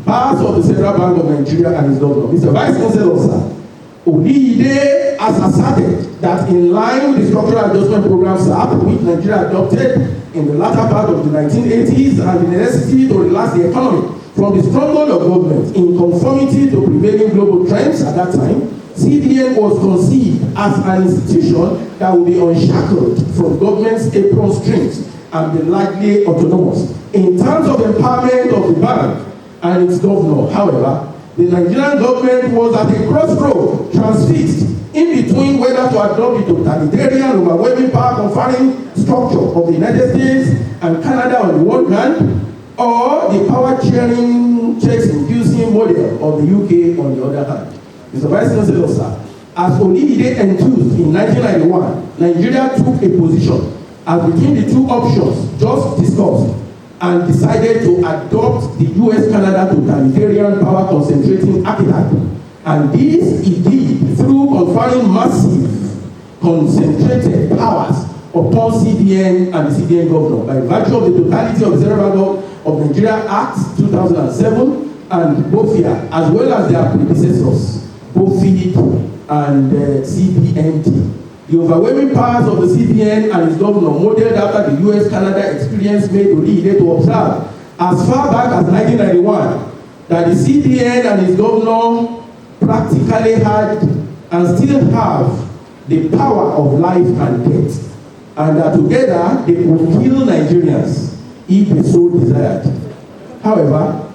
Parts of the Central Bank of Nigeria and its governor. Mr. Vice Chancellor, sir, OLIYIDE has asserted that in line with the Structural Adjustment Program (SAP), which Nigeria adopted in the latter part of the 1980s, and the necessity to relax the economy from the stronghold of government in conformity to prevailing global trends at that time, CBN was conceived as an institution that would be unshackled from government's apron strings and be largely autonomous. In terms of empowerment of the bank and its governor, however, the Nigerian government was at a crossroad, transfixed in between whether to adopt the totalitarian, overwhelming power conferring structure of the United States and Canada on the one hand, or the power sharing, checks inducing model of the UK on the other hand. Mr. Vice Chancellor, sir, as OLIYIDE enthused in 1991, Nigeria took a position as between the two options just discussed and decided to adopt the US-Canada totalitarian power concentrating archetype. And this it did through conferring massive concentrated powers upon CBN and the CBN governor by virtue of the totality of the Central Bank of Nigeria Act 2007 and BOFIA, as well as their predecessors, BOFID and CBNT. The overwhelming powers of the CBN and its governor, modeled after the US-Canada experience, made OLIYIDE to observe as far back as 1991 that the CBN and its governor practically had and still have the power of life and death, and that together they could kill Nigerians if they so desired. However,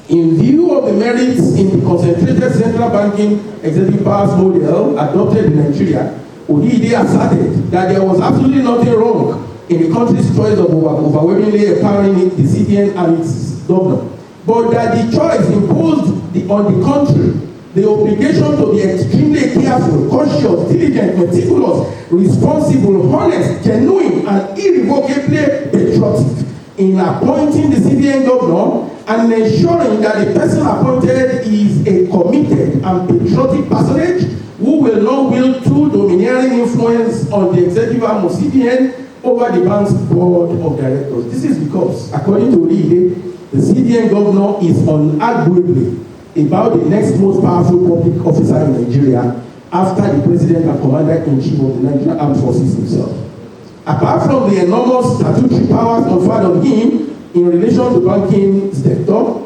in view of the merits in the concentrated central banking executive powers model adopted in Nigeria, OLIYIDE asserted that there was absolutely nothing wrong in the country's choice of overwhelmingly empowering the CBN and its governor, but that the choice imposed on the country the obligation to be extremely careful, cautious, diligent, meticulous, responsible, honest, genuine, and irrevocably patriotic in appointing the CBN governor and ensuring that the person appointed is a committed and patriotic personage who will not wield too domineering influence on the executive arm of CBN over the bank's board of directors. This is because, according to OLIYIDE, the CBN governor is unarguably about the next most powerful public officer in Nigeria after the president and commander-in-chief of the Nigerian Armed Forces himself. Apart from the enormous statutory powers conferred on him in relation to banking sector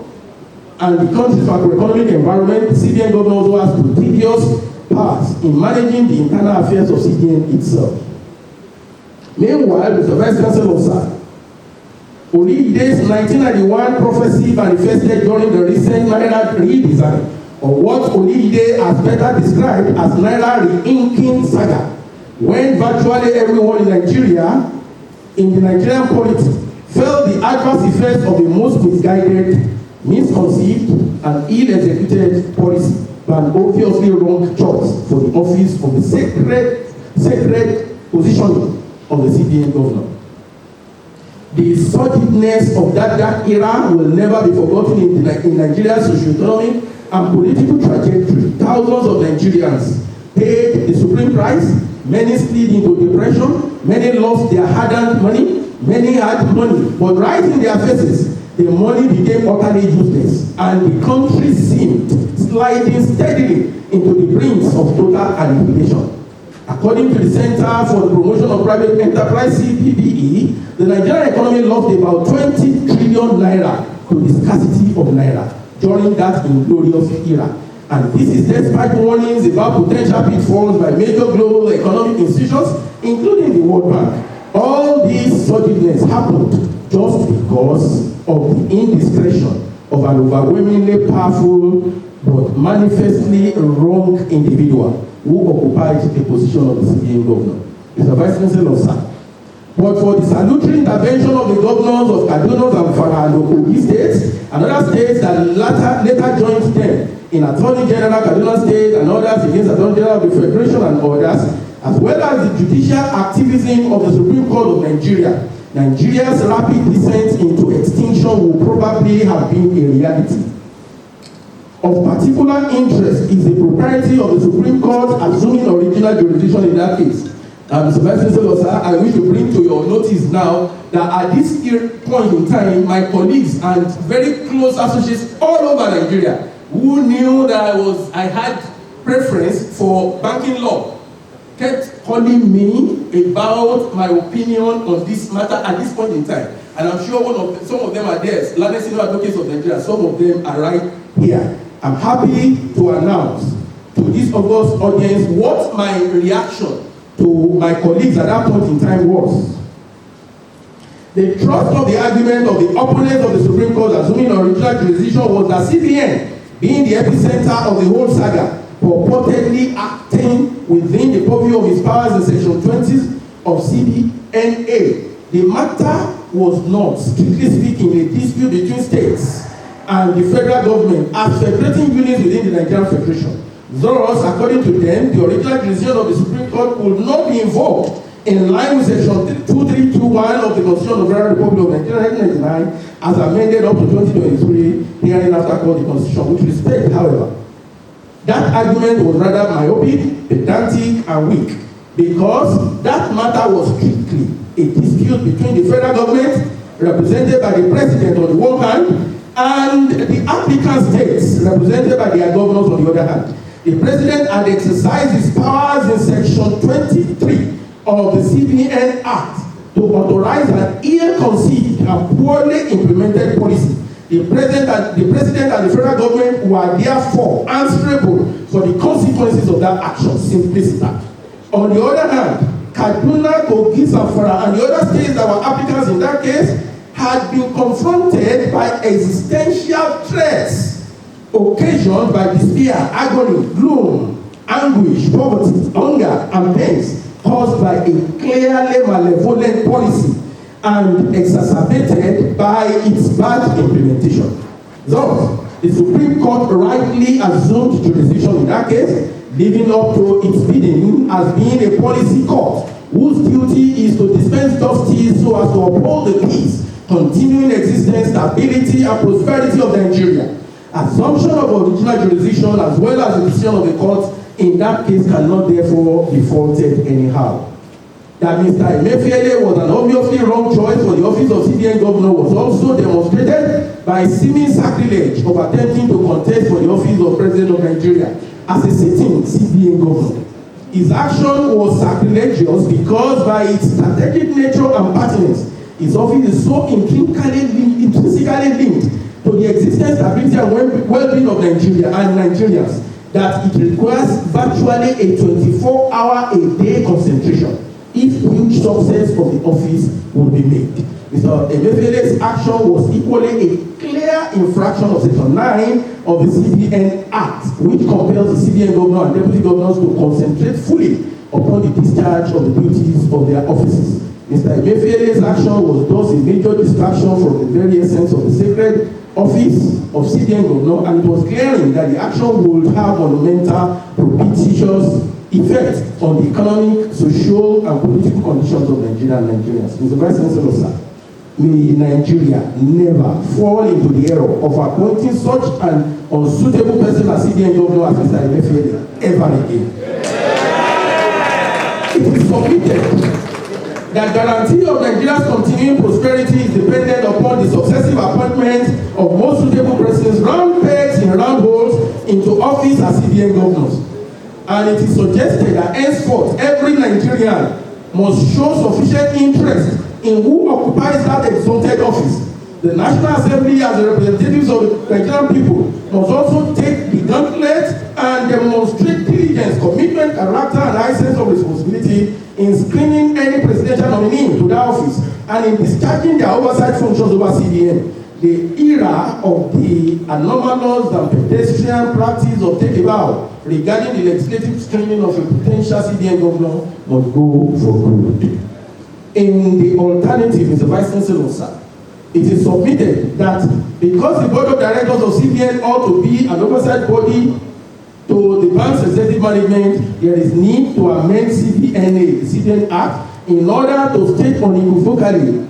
and the country's macroeconomic environment, the CBN governor also has prodigious powers in managing the internal affairs of CBN itself. Meanwhile, Mr. Vice Chancellor, sir, OLIYIDE's 1991 prophecy manifested during the recent Naira redesign, or what OLIYIDE has better described as Naira re-inking saga, when virtually everyone in Nigeria, in the Nigerian polity, felt the adverse effects of the most misguided misconceived and ill-executed policy by an obviously wrong choice for the office of the sacred positioning of the CBN governor. The sordidness of that dark era will never be forgotten in Nigeria's socio-economic and political trajectory. Thousands of Nigerians paid the supreme price, many slid into depression, many lost their hard-earned money, many had money, but right in their faces, the money became utterly useless, and the country seemed sliding steadily into the brink of total annihilation. According to the Center for the Promotion of Private Enterprise, CPPE, the Nigerian economy lost about 20 trillion naira to the scarcity of naira during that inglorious era. And this is despite warnings about potential pitfalls by major global economic institutions, including the World Bank. All this sordidness happened just because of the indiscretion of an overwhelmingly powerful but manifestly wrong individual who occupied the position of the CBN governor. Mr. Vice Chancellor, sir. But for the salutary intervention of the governors of Kaduna, Zamfara, and Kogi states, and other states that later joined them in Attorney General Kaduna State and others against Attorney General of the Federation and others, as well as the judicial activism of the Supreme Court of Nigeria, Nigeria's rapid descent into extinction will probably have been a reality. Of particular interest is the propriety of the Supreme Court assuming original jurisdiction in that case. Mr. Vice Chancellor, sir, I wish to bring to your notice now that at this point in time, my colleagues and very close associates all over Nigeria who knew that I had preference for banking law kept calling me about my opinion on this matter at this point in time. And I'm sure some of them are there, learned senior advocates of Nigeria, some of them are right here. I'm happy to announce to this august audience what my reaction to my colleagues at that point in time was. The thrust of the argument of the opponents of the Supreme Court assuming original jurisdiction was that CBN, being the epicenter of the whole saga, purportedly acting within the purview of his powers in Section 20 of CBNA. The matter was not, strictly speaking, a dispute between states and the federal government as federating units within the Nigerian Federation. Thus, according to them, the original jurisdiction of the Supreme Court could not be invoked in line with Section 2321 of the Constitution of the Federal Republic of Nigeria 1999 as amended up to 2023, herein after called the Constitution, with respect, however. That argument was rather myopic, pedantic, and weak, because that matter was strictly a dispute between the federal government, represented by the president on the one hand, and the applicant states, represented by their governors on the other hand. The president had exercised his powers in Section 23 of the CBN Act to authorize an ill-conceived and poorly implemented policy. The president and the federal government were therefore answerable for the consequences of that action, simply stated. On the other hand, Kaduna, Kogi, Zamfara, and the other states that were applicants in that case had been confronted by existential threats occasioned by despair, agony, gloom, anguish, poverty, hunger, and pains caused by a clearly malevolent policy and exacerbated by its bad implementation. Thus, the Supreme Court rightly assumed jurisdiction in that case, living up to its bidding as being a policy court whose duty is to dispense justice so as to uphold the peace, continuing existence, stability, and prosperity of Nigeria. Assumption of original jurisdiction as well as the decision of the court in that case cannot therefore be faulted anyhow. That Mr. Emefiele was an obviously wrong choice for the office of CBN governor was also demonstrated by seeming sacrilege of attempting to contest for the office of president of Nigeria as a sitting CBN governor. His action was sacrilegious because by its strategic nature and pertinence, his office is so intrinsically linked to the existence, stability, and well-being of Nigeria and Nigerians that it requires virtually a 24-hour-a-day concentration if huge success of the office would be made. Mr. Emefiele's action was equally a clear infraction of Section 9 of the CBN Act, which compels the CBN governor and deputy governors to concentrate fully upon the discharge of the duties of their offices. Mr. Emefiele's action was thus a major distraction from the very essence of the sacred office of CBN governor, and it was glaring that the action would have monumental propitious effect on the economic, social, and political conditions of Nigeria and Nigerians. Mr. Vice Chancellor, sir, may Nigeria never fall into the error of appointing such an unsuitable person as CBN governor as Mr. Emefiele ever again. It is submitted that guarantee of Nigeria's continuing prosperity is dependent upon the successive appointment of most suitable persons, round pegs in round holes, into office as CBN governors. And it is suggested that henceforth every Nigerian must show sufficient interest in who occupies that exalted office. The National Assembly, as the representatives of the Nigerian people, must also take the gauntlet and demonstrate diligence, commitment, character, and high sense of responsibility in screening any presidential nominee to that office and in discharging their oversight functions over CBN. The era of the anomalous and pedestrian practice of take a bow regarding the legislative screening of a potential CBN governor must go for good. In the alternative, Mr. Vice Chancellor, sir, it is submitted that because the board of directors of CBN ought to be an oversight body to the bank's executive management, there is need to amend CBNA, the CBN Act, in order to state unequivocally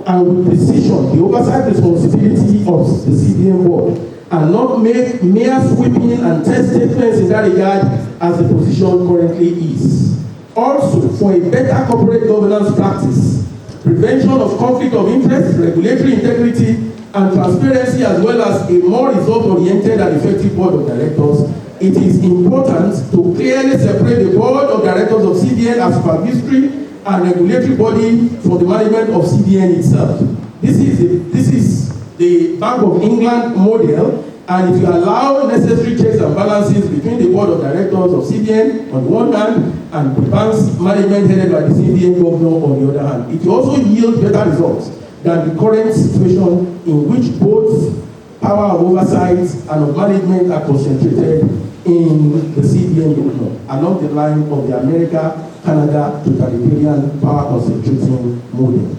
and with precision the oversight responsibility of the CBN board, and not make mere sweeping and test statements in that regard as the position currently is. Also, for a better corporate governance practice, prevention of conflict of interest, regulatory integrity, and transparency, as well as a more result-oriented and effective board of directors, it is important to clearly separate the board of directors of CBN as supervisory and regulatory body from the management of CBN itself. This is the Bank of England model, and if you allow necessary checks and balances between the board of directors of CBN on the one hand and the bank's management headed by the CBN governor on the other hand, it will also yield better results than the current situation in which both power of oversight and of management are concentrated in the CBN governor along the line of the America-Canada totalitarian power concentrating model.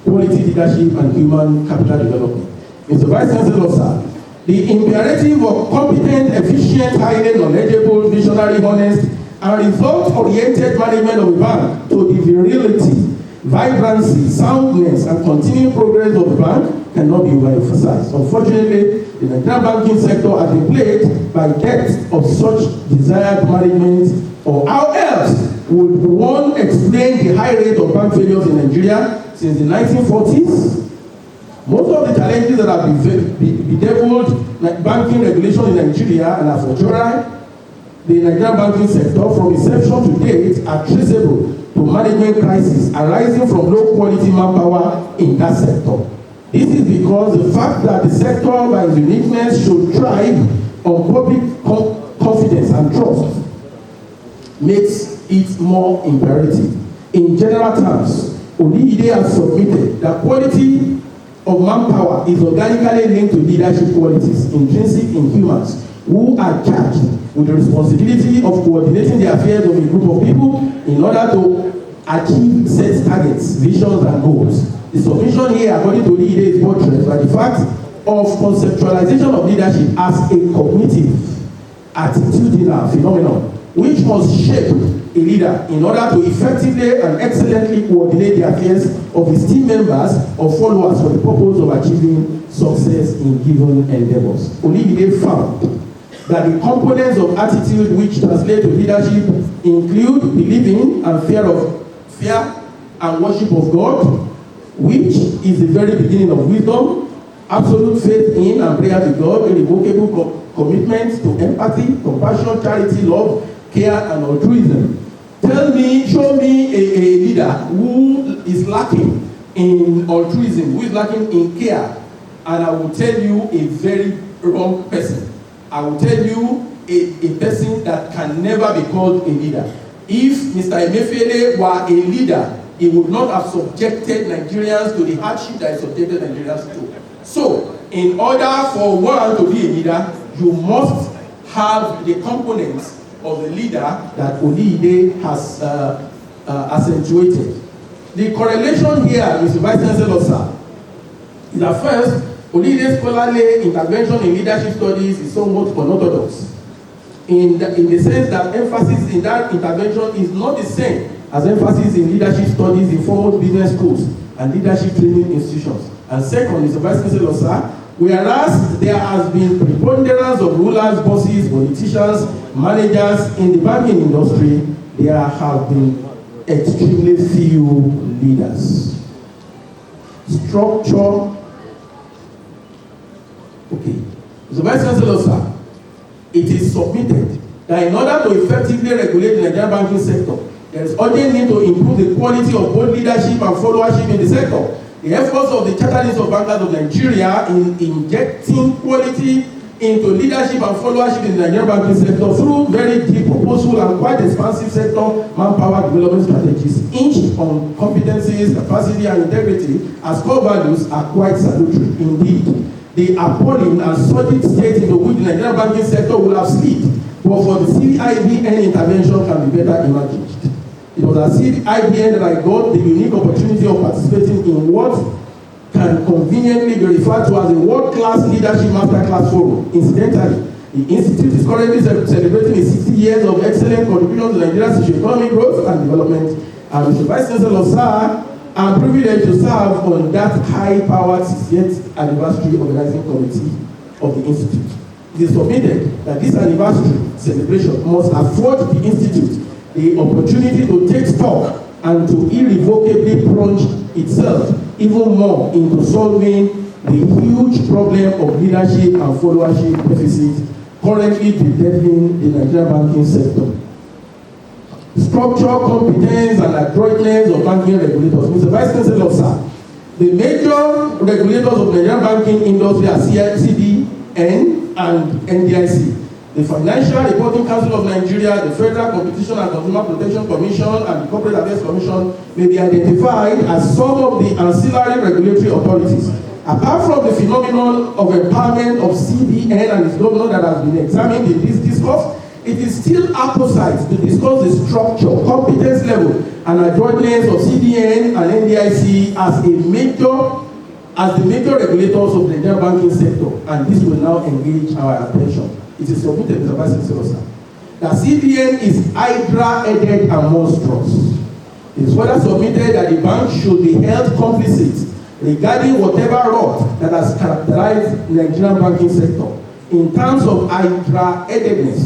Quality leadership and human capital development. Mr. Vice Chancellor, sir, the imperative of competent, efficient, highly knowledgeable, visionary, honest, and result-oriented management of a bank to the virility, vibrancy, soundness, and continuing progress of the bank cannot be overemphasized. Unfortunately, the Nigerian banking sector has been plagued by depth of such desired management, or how else would one explain the high rate of bank failures in Nigeria since the 1940s? Most of the challenges that have bedeviled banking regulation in Nigeria and have fortified the Nigerian banking sector from inception to date are traceable to management crisis arising from low quality manpower in that sector. This is because the fact that the sector by its uniqueness should thrive on public confidence and trust makes it more imperative. In general terms, OLIYIDE has submitted that quality of manpower is organically linked to leadership qualities intrinsic in humans who are charged with the responsibility of coordinating the affairs of a group of people in order to achieve set targets, visions, and goals. The submission here, according to OLIYIDE, is buttressed by the fact of conceptualization of leadership as a cognitive, attitudinal phenomenon, which must shape a leader in order to effectively and excellently coordinate the affairs of his team members or followers for the purpose of achieving success in given endeavors. OLIYIDE found that the components of attitude which translate to leadership include believing and fear and worship of God, which is the very beginning of wisdom, absolute faith in and prayer to God, irrevocable commitment to empathy, compassion, charity, love, care, and altruism. Show me a leader who is lacking in altruism, who is lacking in care, and I will tell you a very wrong person. I will tell you a person that can never be called a leader. If Mr. Emefiele were a leader, he would not have subjected Nigerians to the hardship that he subjected Nigerians to. So, in order for one to be a leader, you must have the components of the leader that OLIYIDE has accentuated. The correlation here, Mr. Vice Chancellor, sir, is that first, Oluyide's scholarly intervention in leadership studies is somewhat unorthodox in the sense that emphasis in that intervention is not the same as emphasis in leadership studies in formal business schools and leadership training institutions. And second, Mr. Vice Chancellor, sir, whereas there has been preponderance of rulers, bosses, politicians, managers in the banking industry, there have been extremely few leaders. Structure. Okay. Mr. Vice Chancellor, sir, it is submitted that in order to effectively regulate the Nigerian banking sector, there is urgent need to improve the quality of both leadership and followership in the sector. The efforts of the Chartered of Bankers of Nigeria in injecting quality into leadership and followership in the Nigerian banking sector through very deep, purposeful, and quite expansive sector manpower development strategies, hinged on competencies, capacity, and integrity as core values are quite salutary. Indeed, the appalling and sordid state into which the Nigerian banking sector will have slid, but for the CIBN intervention can be better imagined. It was at CIBN that I got the unique opportunity of participating in what can conveniently be referred to as a world-class leadership masterclass forum. Incidentally, the Institute is currently celebrating its 60 years of excellent contributions to Nigeria's socio-economic growth and development. And Mr. Vice Chancellor, sir, I'm privileged to serve on that high-powered 60th anniversary organizing committee of the Institute. It is submitted that this anniversary celebration must afford the Institute the opportunity to take stock and to irrevocably plunge itself even more into solving the huge problem of leadership and followership deficit currently bedeviling the Nigerian banking sector. Structure, competence, and adroitness of banking regulators. Mr. Vice Chancellor, sir, the major regulators of the Nigerian banking industry are CBN and NDIC. The Financial Reporting Council of Nigeria, the Federal Competition and Consumer Protection Commission, and the Corporate Affairs Commission may be identified as some of the ancillary regulatory authorities. Apart from the phenomenon of empowerment of CBN and its governor that has been examined in this discourse, it is still apposite to discuss the structure, competence level, and adroitness of CBN and NDIC as the major regulators of the Nigerian banking sector, and this will now engage our attention. It is submitted, Mr. Vice Chancellor, sir, that CBN is hydra-headed and monstrous. It is further submitted that the bank should be held complicit regarding whatever rot that has characterized the Nigerian banking sector. In terms of hydra-headedness,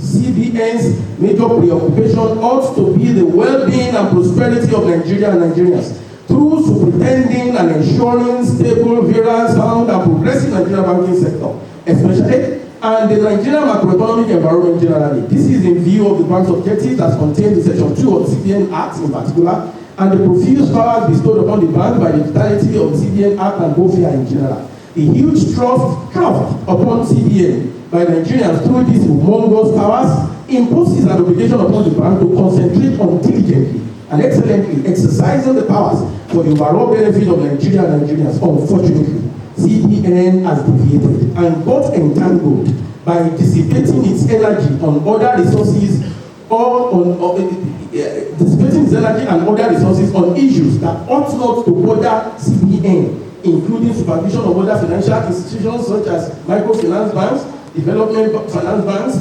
CBN's major preoccupation ought to be the well-being and prosperity of Nigeria and Nigerians through superintending and ensuring stable, virile, sound, and progressive Nigerian banking sector, especially and the Nigerian macroeconomic environment generally. This is in view of the bank's objectives as contained in Section 2 of the CBN Act in particular, and the profuse powers bestowed upon the bank by the totality of the CBN Act and BOFIA in general. The huge trust upon CBN by Nigerians through these humongous powers imposes an obligation upon the bank to concentrate on diligently and excellently exercising the powers for the overall benefit of Nigeria and Nigerians. Unfortunately, CBN has deviated and got entangled by dissipating its energy on other resources dissipating its energy and other resources on issues that ought not to bother CBN, including supervision of other financial institutions such as microfinance banks, development finance banks,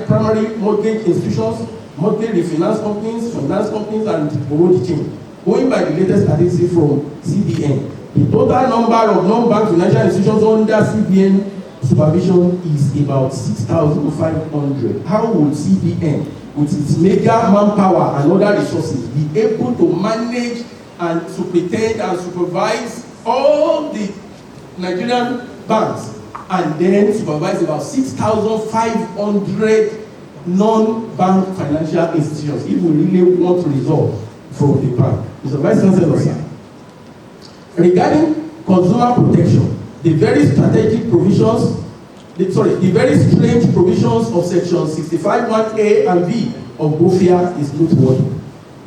primary mortgage institutions, mortgage refinance companies, finance companies, and borrowed chain. Going by the latest statistics from CBN, the total number of non-bank financial institutions under CBN supervision is about 6,500. How would CBN, with its mega manpower and other resources, be able to manage and superintend and supervise all the Nigerian banks and then supervise about 6,500 non-bank financial institutions if we really want to resolve from the bank? Mr. Vice Chancellor, sir, regarding consumer protection, the very strategic provisions, the very strange provisions of Section 65(1)A and B of BOFIA is noteworthy.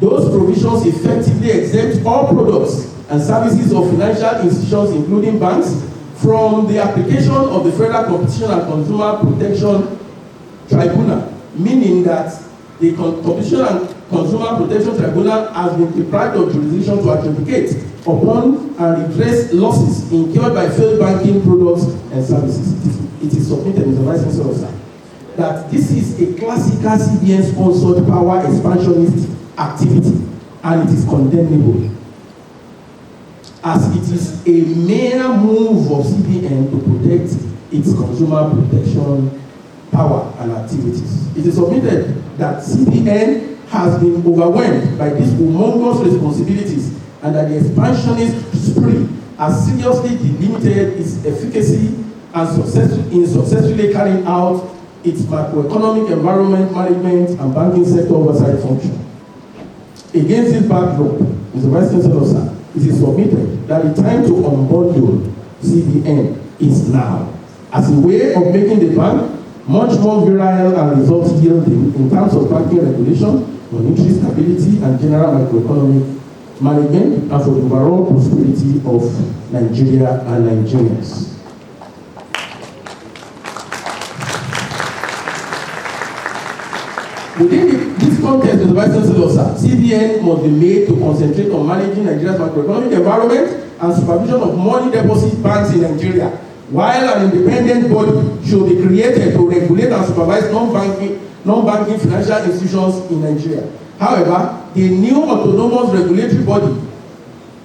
Those provisions effectively exempt all products and services of financial institutions, including banks, from the application of the Federal Competition and Consumer Protection Tribunal, meaning that the Competition and Consumer Protection Tribunal has been deprived of jurisdiction to adjudicate upon and redress losses incurred by failed banking products and services. It is submitted, Mr. Vice Chancellor, sir, that this is a classical CBN-sponsored power expansionist activity, and it is condemnable, as it is a mere move of CBN to protect its consumer protection power and activities. It is submitted that CBN has been overwhelmed by these humongous responsibilities, and that the expansionist spree has seriously delimited its efficacy and successfully carrying out its macroeconomic environment management and banking sector oversight function. Against this backdrop, Mr. Vice Chancellor, sir, it is submitted that the time to unbundle CBN is now, as a way of making the bank much more virile and result-yielding in terms of banking regulation, monetary stability, and general macroeconomic management, and for the overall prosperity of Nigeria and Nigerians. Within this context, Mr. Vice Chancellor, sir, CBN must be made to concentrate on managing Nigeria's macroeconomic environment and supervision of money deposit banks in Nigeria, while an independent body should be created to regulate and supervise non-banking financial institutions in Nigeria. However, the new autonomous regulatory body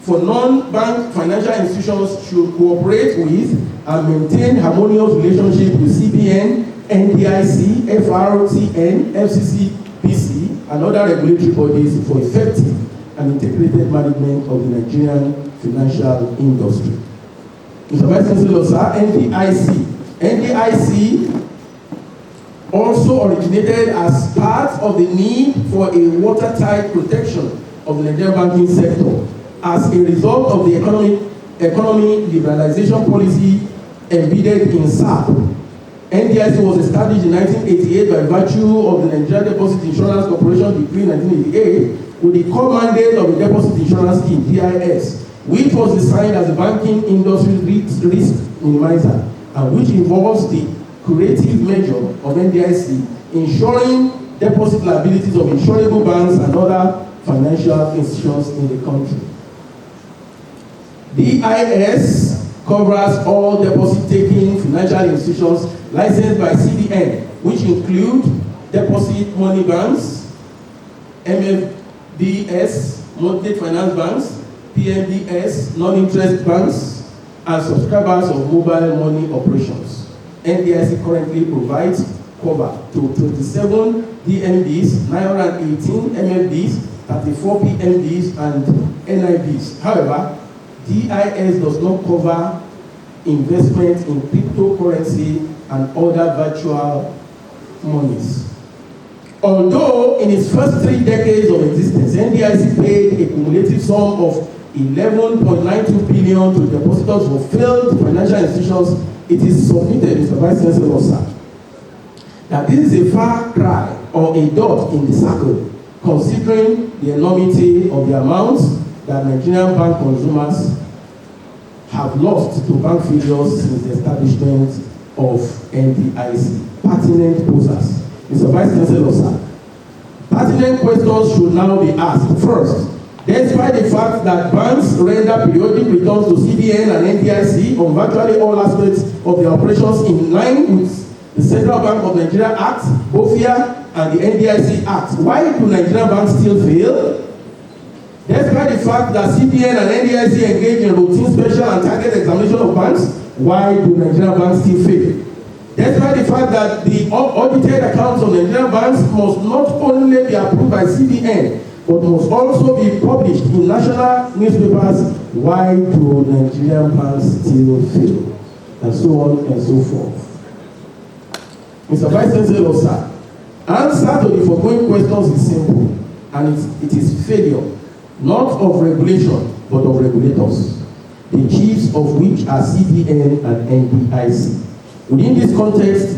for non-bank financial institutions should cooperate with and maintain harmonious relationship with CBN, NDIC, FRCN, FCCPC, and other regulatory bodies for effective and integrated management of the Nigerian financial industry. Mr. Vice Chancellor, sir, NDIC also originated as part of the need for a watertight protection of the Nigerian banking sector as a result of the economy liberalization policy embedded in SARB. NDIC was established in 1988 by virtue of the Nigeria Deposit Insurance Corporation Decree 1988 with the core mandate of the Deposit Insurance Scheme, DIS, which was designed as a banking industry risk minimizer, and which involves the curative measure of NDIC ensuring deposit liabilities of insurable banks and other financial institutions in the country. DIS covers all deposit-taking financial institutions licensed by CBN, which include deposit money banks, MFBS, mortgage finance banks, PMBS, non-interest banks, and subscribers of mobile money operations. NDIC currently provides cover to 27 DMBs, 918 MFBs, 34 PMBs, and NIBs. However, DIS does not cover investment in cryptocurrency and other virtual monies. Although in its first 3 decades of existence, NDIC paid a cumulative sum of 11.92 billion to depositors for failed financial institutions, it is submitted, Mr. Vice Chancellor, sir, that this is a far cry or a dot in the circle, considering the enormity of the amounts that Nigerian bank consumers have lost to bank failures since the establishment of NDIC. Pertinent posers. Mr. Vice Chancellor, sir, pertinent questions should now be asked. First, despite the fact that banks render periodic returns to CBN and NDIC on virtually all aspects of their operations in line with the Central Bank of Nigeria Act, BOFIA, and the NDIC Act, why do Nigerian banks still fail? Despite the fact that CBN and NDIC engage in routine, special, and target examination of banks, why do Nigerian banks still fail? Despite the fact that the audited accounts of Nigerian banks must not only be approved by CBN, but must also be published in national newspapers, why do Nigerian banks still fail? And so on and so forth. Mr. Vice Chancellor, sir, answer to the foregoing questions is simple, and it is failure, not of regulation, but of regulators, the chiefs of which are CBN and NDIC. Within this context,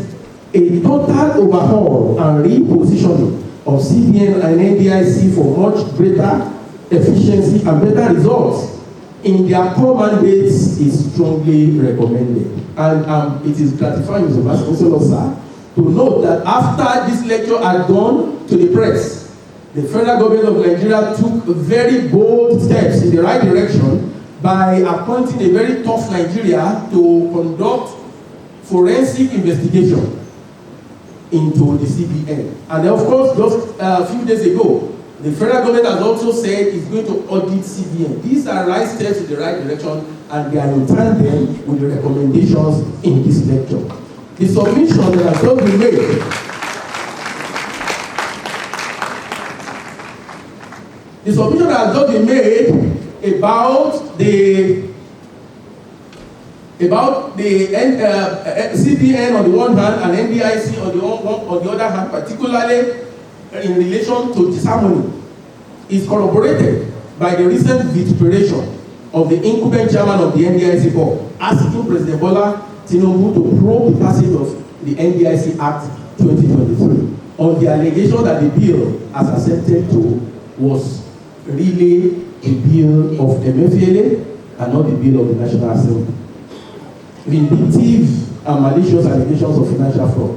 a total overhaul and repositioning of CBN and NDIC for much greater efficiency and better results in their core mandates is strongly recommended. And it is gratifying, Mr. Vice Chancellor, sir, to note that after this lecture had gone to the press, the federal government of Nigeria took very bold steps in the right direction by appointing a very tough Nigeria to conduct forensic investigation into the CBN. And of course, just a few days ago, the federal government has also said it's going to audit CBN. These are right steps in the right direction, and they are in tandem with the recommendations in this lecture. The submission that has just been made, about the CBN on the one hand and NDIC on the other hand, particularly in relation to disharmony, is corroborated by the recent vituperation of the incumbent chairman of the NDIC board, asking President Bola Tinubu to probe the passage of the NDIC Act 2023 on the allegation that the bill, as accepted to, was really a bill of MFLA and not the bill of the National Assembly. Vindictive and malicious allegations of financial fraud.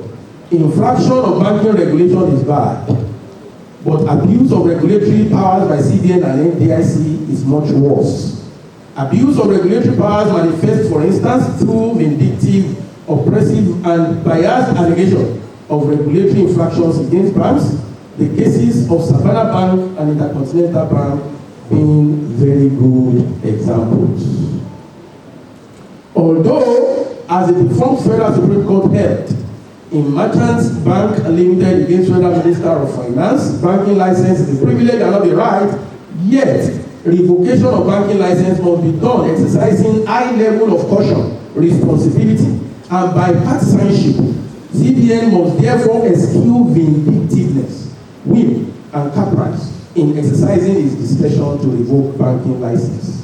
Infraction of banking regulation is bad, but abuse of regulatory powers by CBN and NDIC is much worse. Abuse of regulatory powers manifests, for instance, through vindictive, oppressive, and biased allegations of regulatory infractions against banks, the cases of Savannah Bank and Intercontinental Bank being very good examples. Although, as the defunct Federal Supreme Court held in Merchants Bank Limited against Federal Minister of Finance, banking license is a privilege and not a right, yet revocation of banking license must be done exercising high level of caution, responsibility, and bipartisanship. CBN must therefore eschew vindictiveness, whim, and caprice in exercising its discretion to revoke banking license.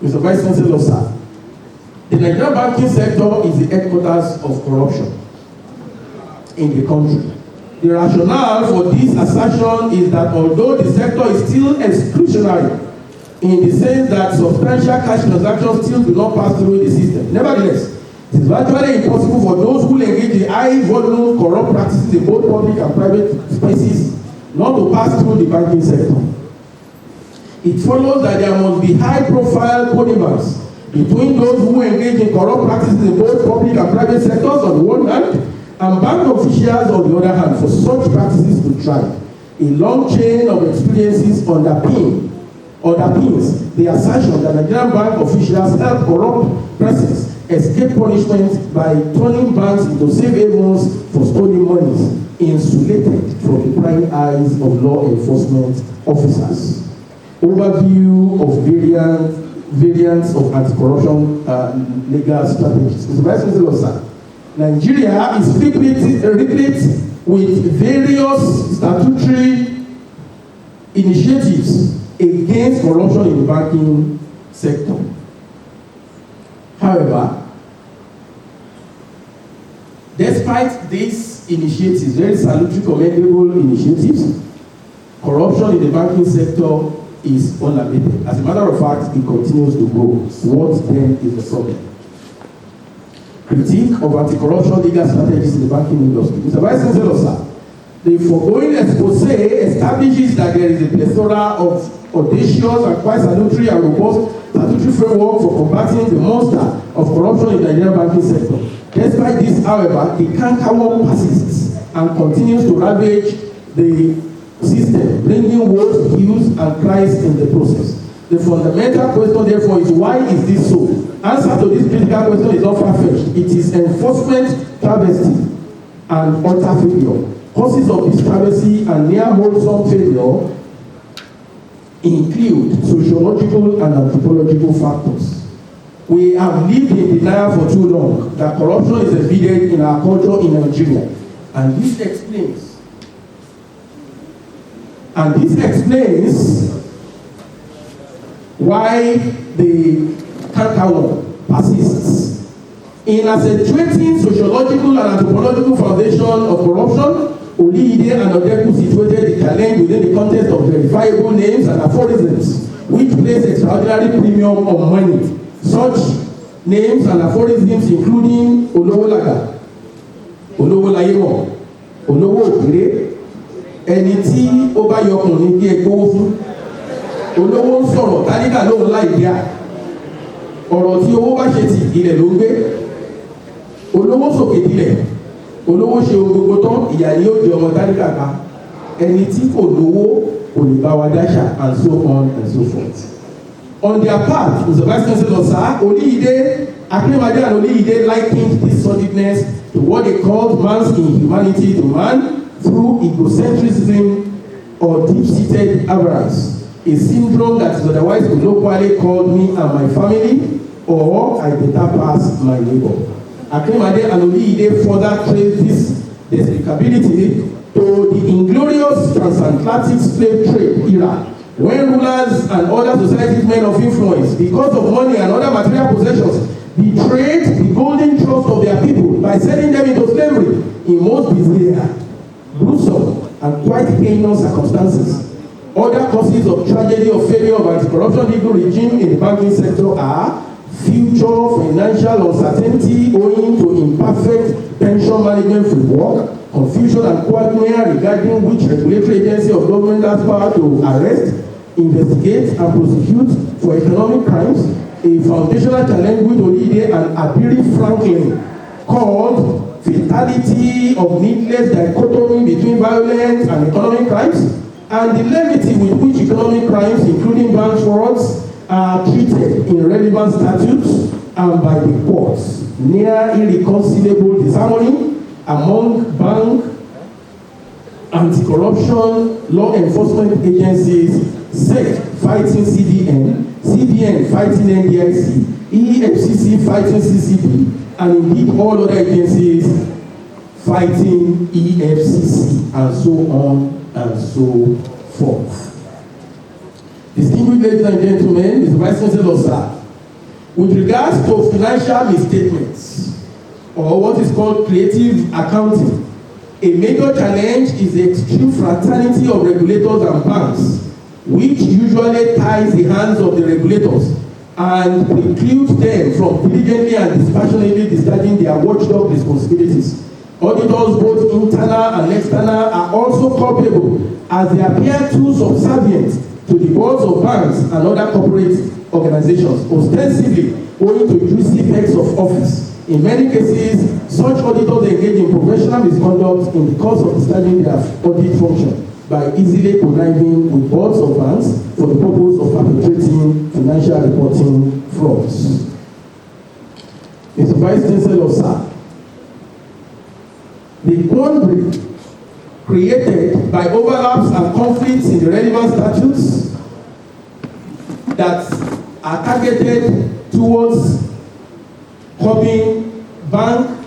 Mr. Vice Chancellor, sir, the Nigerian banking sector is the headquarters of corruption in the country. The rationale for this assertion is that although the sector is still exclusionary in the sense that substantial cash transactions still do not pass through the system, nevertheless, it is virtually impossible for those who engage in high volume corrupt practices in both public and private spaces not to pass through the banking sector. It follows that there must be high profile connivance between those who engage in corrupt practices in both public and private sectors on the one hand, and bank officials on the other hand, for such practices to thrive. A long chain of experiences underpins the assertion that Nigerian bank officials help corrupt persons escape punishment by turning banks into safe havens for stolen monies, insulated from the prying eyes of law enforcement officers. Overview of variants of anti-corruption legal strategies. Mr. Vice Chancellor, sir, Nigeria is replete with various statutory initiatives against corruption in the banking sector. However, despite these initiatives, very salutary, commendable initiatives, corruption in the banking sector is unabated. As a matter of fact, it continues to grow. What then is the problem? Critique of anti-corruption legal strategies in the banking industry. Mr. Vice Chancellor, sir, the foregoing expose establishes that there is a plethora of audacious and quite salutary and robust statutory framework for combating the monster of corruption in the Nigerian banking sector. Despite this, however, the cankerworm persists and continues to ravage the system, bringing woes, hues, and cries in the process. The fundamental question, therefore, is why is this so? Answer to this critical question is not far-fetched. It is enforcement travesty and utter failure. Causes of this travesty and near wholesome failure include sociological and anthropological factors. We have lived in denial for too long that corruption is embedded in our culture in Nigeria, and this explains why the cankerworm persists. In accentuating sociological and anthropological foundation of corruption, OLIYIDE and ODECU situated the challenge within the context of verifiable names and aphorisms, which place extraordinary premium on money. Such names and aphorisms including Olówolaga, Olówolayewo, Olówó Òkèrè, ẹni tí ó bá yọkùnrin kí ẹ gbówó fún, olówó ń sọ̀rọ̀ tálíkà lóhùn láì díà ọ̀rọ̀ tí owó bá ṣe ti ilẹ̀ ló ń gbé olówó sòkè dilẹ̀ olówó ṣe ohun gbogbo tán ìyà ni yóò di ọmọ tálíkà ká ẹni tí kò lówó kò lè bá wa dáṣà and so on and so forth. On their part, Mr. Vice Chancellor Sir, Oliyide, Akinwade and Oliyide likened this sordidness to what they called man's inhumanity to man through egocentrism or deep-seated avarice, a syndrome that is otherwise colloquially called me and my family, or I better pass my neighbor. Akinwade and Oliyide further trace this despicability to the inglorious transatlantic slave trade era, when rulers and other society's men of influence, because of money and other material possessions, betrayed the golden trust of their people by selling them into slavery in most bizarre, gruesome, and quite heinous circumstances. Other causes of tragedy or failure of anti-corruption legal regime in the banking sector are future financial uncertainty owing to imperfect pension management framework, confusion and quagmire regarding which regulatory agency of government has power to arrest, investigate and prosecute for economic crimes, a foundational challenge with Oliyide and Abiri Franklin called fatality of needless dichotomy between violence and economic crimes, and the levity with which economic crimes, including bank frauds, are treated in relevant statutes and by the courts. Near irreconcilable disharmony among bank, anti-corruption, law enforcement agencies, SEC fighting CBN, CBN fighting NDIC, EFCC fighting CCP, and indeed all other agencies fighting EFCC, and so on and so forth. Distinguished ladies and gentlemen, Mr. Vice Chancellor Sir, with regards to financial misstatements, or what is called creative accounting, a major challenge is the extreme fraternity of regulators and banks, which usually ties the hands of the regulators and precludes them from diligently and dispassionately discharging their watchdog responsibilities. Auditors, both internal and external, are also culpable as they appear too subservient to the boards of banks and other corporate organizations, ostensibly owing to juicy perks of office. In many cases, such auditors engage in professional misconduct in the course of discharging their audit function by easily conniving with boards of banks for the purpose of perpetrating financial reporting frauds. Mr. Vice Chancellor Sir, the quandary created by overlaps and conflicts in the relevant statutes that are targeted towards curbing bank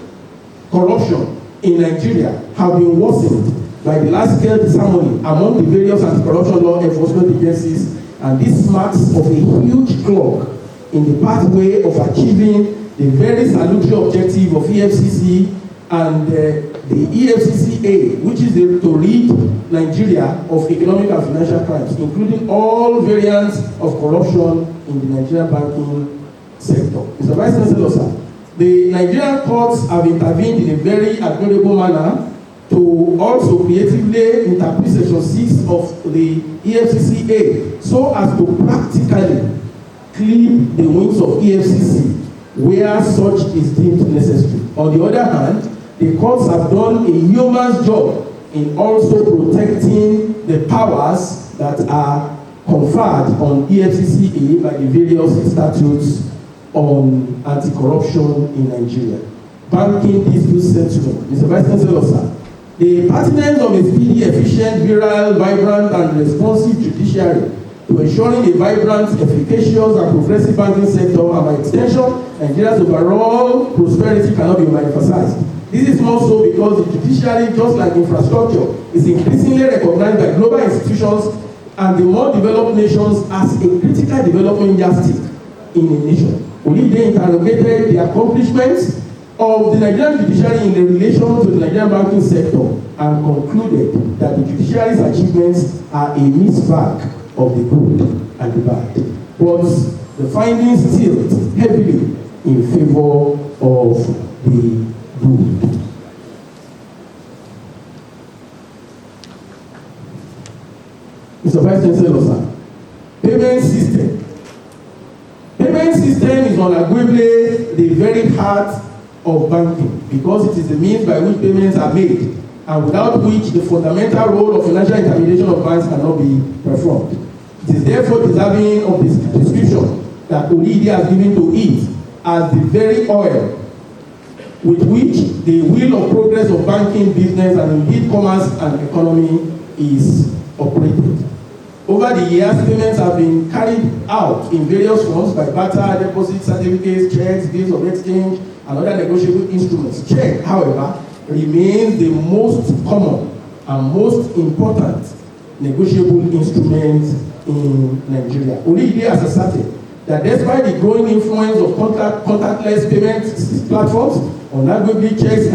corruption in Nigeria have been worsened by the large-scale disharmony among the various anti-corruption law enforcement agencies, and this marks of a huge clog in the pathway of achieving the very salutary objective of EFCC and the EFCCA, which is to rid Nigeria of economic and financial crimes, including all variants of corruption in the Nigerian banking sector. Mr. Vice Chancellor, sir, the Nigerian courts have intervened in a very admirable manner to also creatively interpret Section 6 of the EFCCA so as to practically clip the wings of EFCC where such is deemed necessary. On the other hand, the courts have done a yeoman's job in also protecting the powers that are conferred on EFCCA by the various statutes on anti-corruption in Nigeria. Banking dispute settlement. Mr. Vice Chancellor, sir, the pertinence of a speedy, efficient, virile, vibrant, and responsive judiciary to ensuring a vibrant, efficacious, and progressive banking sector, and by extension, Nigeria's overall prosperity cannot be emphasized. This is more so because the judiciary, just like infrastructure, is increasingly recognized by global institutions and the more developed nations as a critical development yardstick in a nation. Oliyide interrogated the accomplishments of the Nigerian judiciary in relation to the Nigerian banking sector and concluded that the judiciary's achievements are a mixed bag of the good and the bad. But the findings tilt heavily in favor of the good. Mr. Vice Chancellor, sir, payment heart of banking because it is the means by which payments are made and without which the fundamental role of financial intermediation of banks cannot be performed. It is therefore deserving of this description that OLIYIDE has given to it as the very oil with which the wheel of progress of banking, business, and indeed commerce and economy is operated. Over the years, payments have been carried out in various forms by barter, deposit certificates, checks, bills of exchange, and other negotiable instruments. Check, however, remains the most common and most important negotiable instrument in Nigeria. OLIYIDE has asserted that despite the growing influence of contactless payment platforms, unarguably checks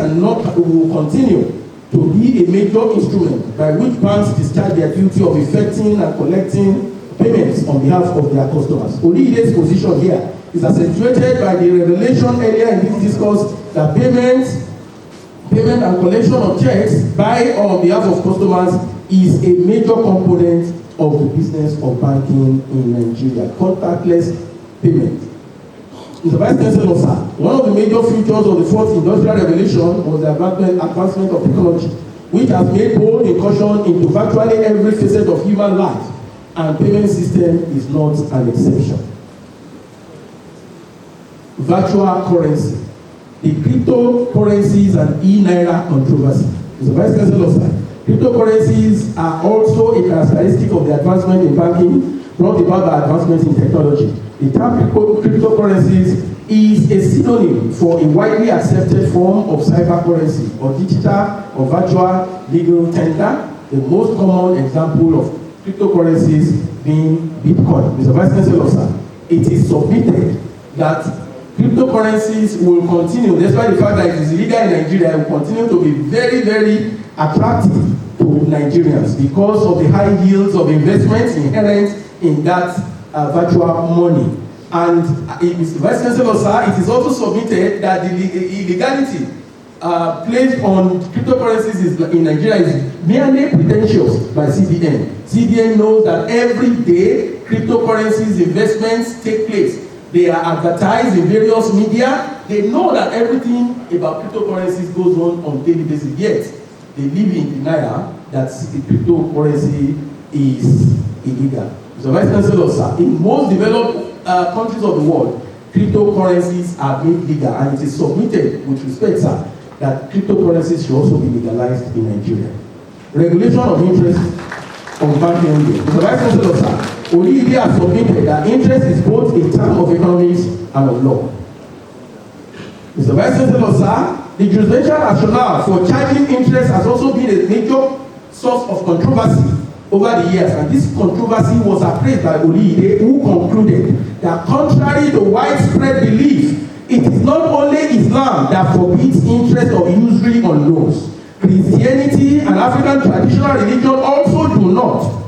will continue to be a major instrument by which banks discharge their duty of effecting and collecting payments on behalf of their customers. OLIYIDE's position here is accentuated by the revelation earlier in this discourse that payment and collection of checks by or on behalf of customers is a major component of the business of banking in Nigeria. Contactless payment. Mr. Vice Chancellor, sir, one of the major features of the fourth industrial revolution was the advancement of technology, which has made bold incursion into virtually every facet of human life, and payment system is not an exception. Virtual currency, the cryptocurrencies and e-naira controversy. Mr. Vice Chancellor, sir, cryptocurrencies are also a characteristic of the advancement in banking brought about by advancements in technology. The term cryptocurrencies is a synonym for a widely accepted form of cyber currency or digital or virtual legal tender, the most common example of cryptocurrencies being Bitcoin. Mr. Vice Chancellor, sir, it is submitted that cryptocurrencies will continue, despite the fact that it is illegal in Nigeria, will continue to be very, very attractive to Nigerians because of the high yields of investments inherent in that virtual money. And Mr. Vice Chancellor, sir, it is also submitted that the illegality placed on cryptocurrencies in Nigeria is merely pretentious by CBN. CBN knows that every day cryptocurrencies investments take place. They are advertised in various media. They know that everything about cryptocurrencies goes on daily basis. Yet, they live in denial that the cryptocurrency is illegal. So, Vice Chancellor, sir, in most developed countries of the world, cryptocurrencies are made legal, and it is submitted with respect, sir, that cryptocurrencies should also be legalized in Nigeria. Regulation of interest on banking. Mr. Vice Chancellor, sir, OLIYIDE has submitted that interest is both a term of economics and of law. Mr. Vice Chancellor, sir, the jurisdictional rationale for charging interest has also been a major source of controversy over the years, and this controversy was appraised by OLIYIDE, who concluded that contrary to widespread belief, it is not only Islam that forbids interest or usury on loans. Christianity and African traditional religion also do not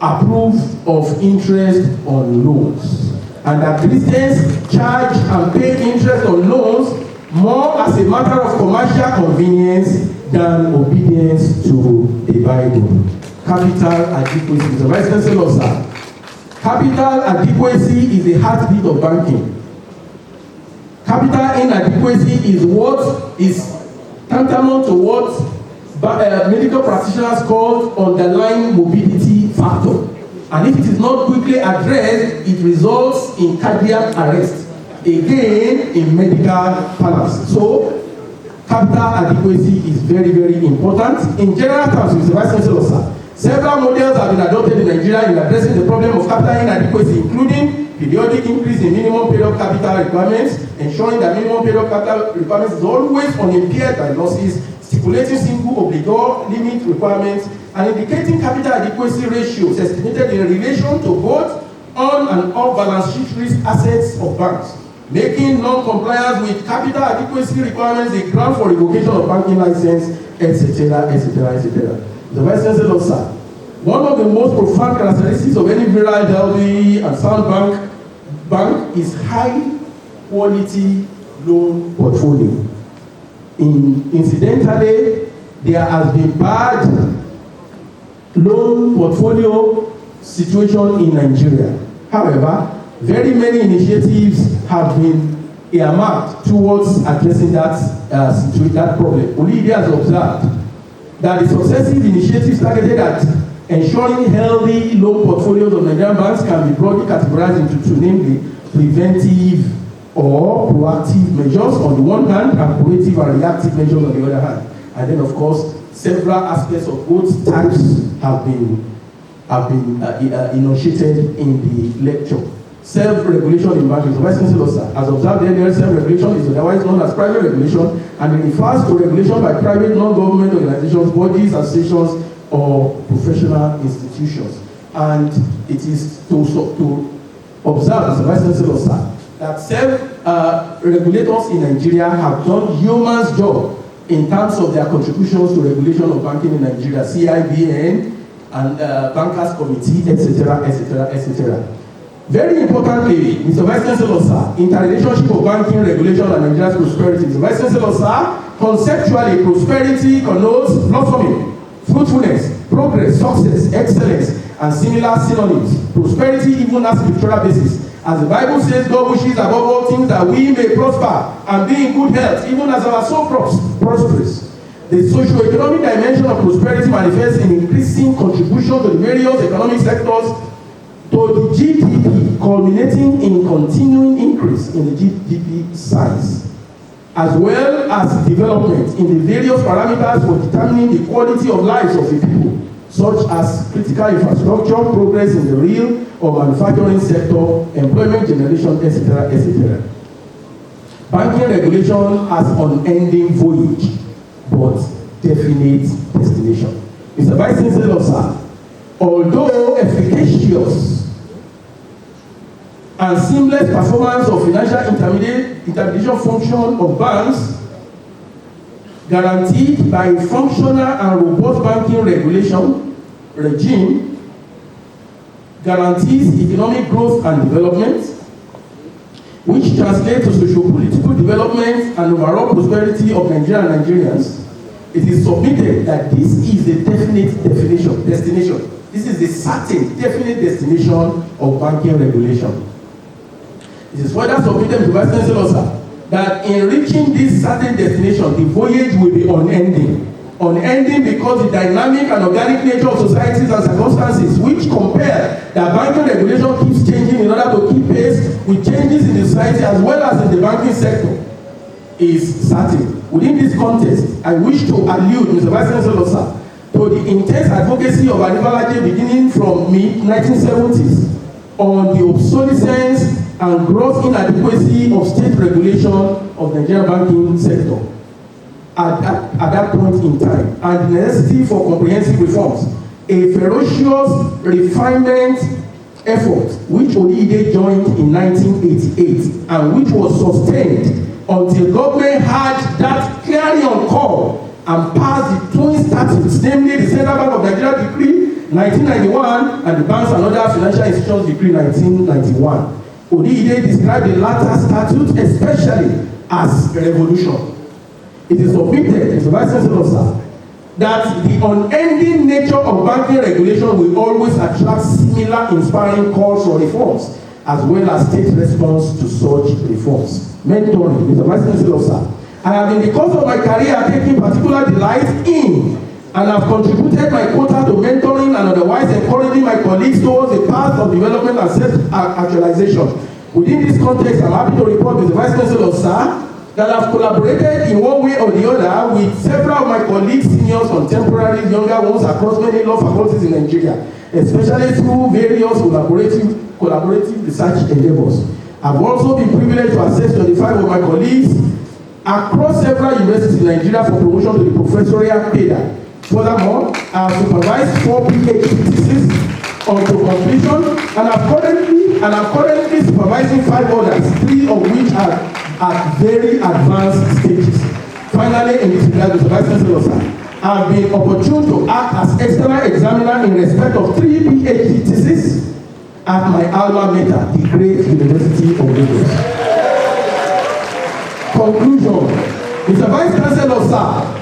approve of interest on loans, and that Christians charge and pay interest on loans more as a matter of commercial convenience than obedience to the Bible. Capital adequacy. Mr. Vice Chancellor, sir, capital adequacy is the heartbeat of banking. Capital inadequacy is what is tantamount to what medical practitioners call underlying morbidity factor. And if it is not quickly addressed, it results in cardiac arrest, again in medical parlance. So, capital adequacy is very, very important. In general terms, Mr. Vice Chancellor, sir, several models have been adopted in Nigeria in addressing the problem of capital inadequacy, including periodic increase in minimum period capital requirements, ensuring that minimum period capital requirements is always unimpaired by losses, stipulating single obligor limit requirements, and indicating capital adequacy ratios estimated in relation to both on and off balance sheet risk assets of banks, making non-compliance with capital adequacy requirements a ground for revocation of banking license, etc., etc., etc. The Vice Chancellor, sir, one of the most profound characteristics of any virile, healthy, and sound bank is high quality loan portfolio. Incidentally, there has been bad loan portfolio situation in Nigeria. However, very many initiatives have been earmarked towards addressing that problem. OLIYIDE has observed that the successive initiatives targeted at ensuring healthy loan portfolios of Nigerian banks can be broadly categorized into two, namely preventive or proactive measures on the one hand and curative and reactive measures on the other hand. And then, of course, several aspects of both types have been enunciated in the lecture. Self-regulation in banking. So, Vice Chancellor, sir, as observed earlier, self-regulation is otherwise known as private regulation, and it refers to regulation by private non-government organizations, bodies, associations, or professional institutions. And it is to observe, as a Vice Chancellor, sir, that self-regulators in Nigeria have done yeoman's job in terms of their contributions to regulation of banking in Nigeria, CIBN and Bankers Committee, etc., etc., etc. Very importantly, Mr. Vice Chancellor, sir, interrelationship of banking regulation and Nigeria's prosperity. Mr. Vice Chancellor, sir, conceptually, prosperity connotes blossoming, fruitfulness, progress, success, excellence, and similar synonyms. Prosperity even has a scriptural basis. As the Bible says, God wishes above all things that we may prosper and be in good health, even as our soul prospers. The socio-economic dimension of prosperity manifests in increasing contribution to the various economic sectors to the GDP, culminating in continuing increase in the GDP size, as well as development in the various parameters for determining the quality of lives of the people, such as critical infrastructure, progress in the real or manufacturing sector, employment generation, etc., etc. Banking regulation has unending voyage, but definite destination. Mr. Vice Chancellor, sir, although efficacious and seamless performance of financial intermediation function of banks guaranteed by a functional and robust banking regulation regime guarantees economic growth and development, which translates to socio-political development and overall prosperity of Nigeria and Nigerians. It is submitted that this is the definite destination. This is the certain definite destination of banking regulation. It is further submitted to Vice Chancellor, sir, that in reaching this certain destination, the voyage will be unending. Unending because the dynamic and organic nature of societies and circumstances which compare that banking regulation keeps changing in order to keep pace with changes in the society as well as in the banking sector is certain. Within this context, I wish to allude, Mr. Vice Chancellor, sir, to the intense advocacy of OLABISI beginning from mid-1970s on the obsolescence and gross inadequacy of state regulation of the Nigerian banking sector at that point in time, and the necessity for comprehensive reforms. A ferocious refinement effort which OLIYIDE joined in 1988 and which was sustained until government had that clarion call and passed the twin statutes, namely the Central Bank of Nigeria Decree 1991 and the Banks and Other Financial Institutions Decree 1991. OLIYIDE described the latter statute especially as a revolution. It is submitted, Mr. Vice Chancellor, sir, that the unending nature of banking regulation will always attract similar inspiring calls for reforms, as well as state response to such reforms. Mentoring, Mr. Vice Chancellor, sir, I have in the course of my career taken particular delight in and have contributed my quota to mentoring and otherwise encouraging my colleagues towards a path of development and self-actualization. Within this context, I'm happy to report, Mr. Vice Chancellor, sir, that I've collaborated in one way or the other with several of my colleagues, seniors, contemporaries, younger ones across many law faculties in Nigeria, especially through various collaborative research endeavors. I've also been privileged to assist 25 of my colleagues across several universities in Nigeria for promotion to the professorial cadre. Furthermore, I have supervised 4 PhD theses unto completion, and I'm currently supervising 5 others, 3 of which are at very advanced stages. Finally, in this regard, Mr. Vice Chancellor, sir, I have been opportune to act as external examiner in respect of 3 PhD theses at my alma mater, the great University of Lagos. Conclusion. Mr. Vice Chancellor, sir,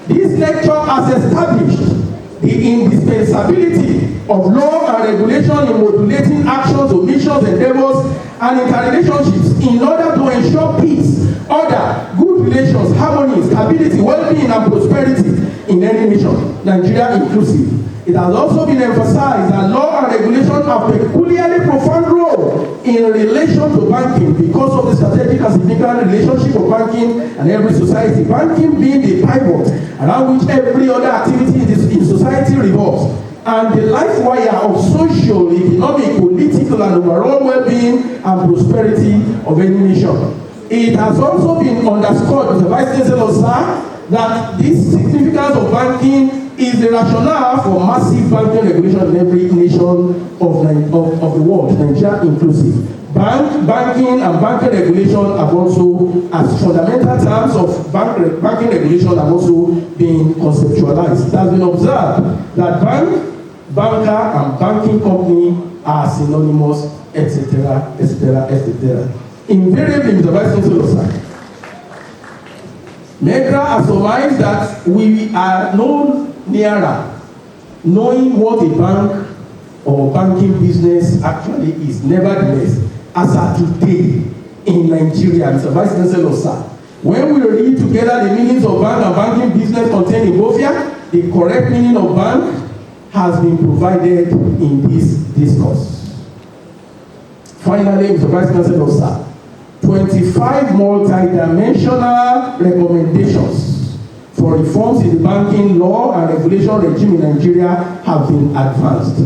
this lecture has established the indispensability of law and regulation in modulating actions, omissions, endeavors, and interrelationships in order to ensure peace, order, good relations, harmony, stability, well-being, and prosperity in any nation, Nigeria inclusive. It has also been emphasized that law and regulation have a peculiarly profound role in relation to banking because of the strategic and significant relationship of banking and every society. Banking being the pivot around which every other activity in society revolves, and the life wire of social, economic, political, and overall well-being and prosperity of any nation. It has also been underscored, Mr. Vice Chancellor, sir, that this significance of banking is the rationale for massive banking regulation in every nation of the world, Nigeria inclusive. Banking and banking regulation have also, as fundamental terms of banking regulation, have also been conceptualized. It has been observed that banker, and banking company are synonymous, etc., etc., etc. Invariably, Mr. Vice Chancellor, sir, MEDRA has surmised that we are no nearer knowing what a bank or banking business actually is. Nevertheless, as of today in Nigeria, Mr. Vice Chancellor, sir, when we read together the meanings of bank and banking business contained in BOFIA, the correct meaning of bank has been provided in this discourse. Finally, Mr. Vice Chancellor, sir, 25 multidimensional recommendations for reforms in the banking law and regulation regime in Nigeria have been advanced.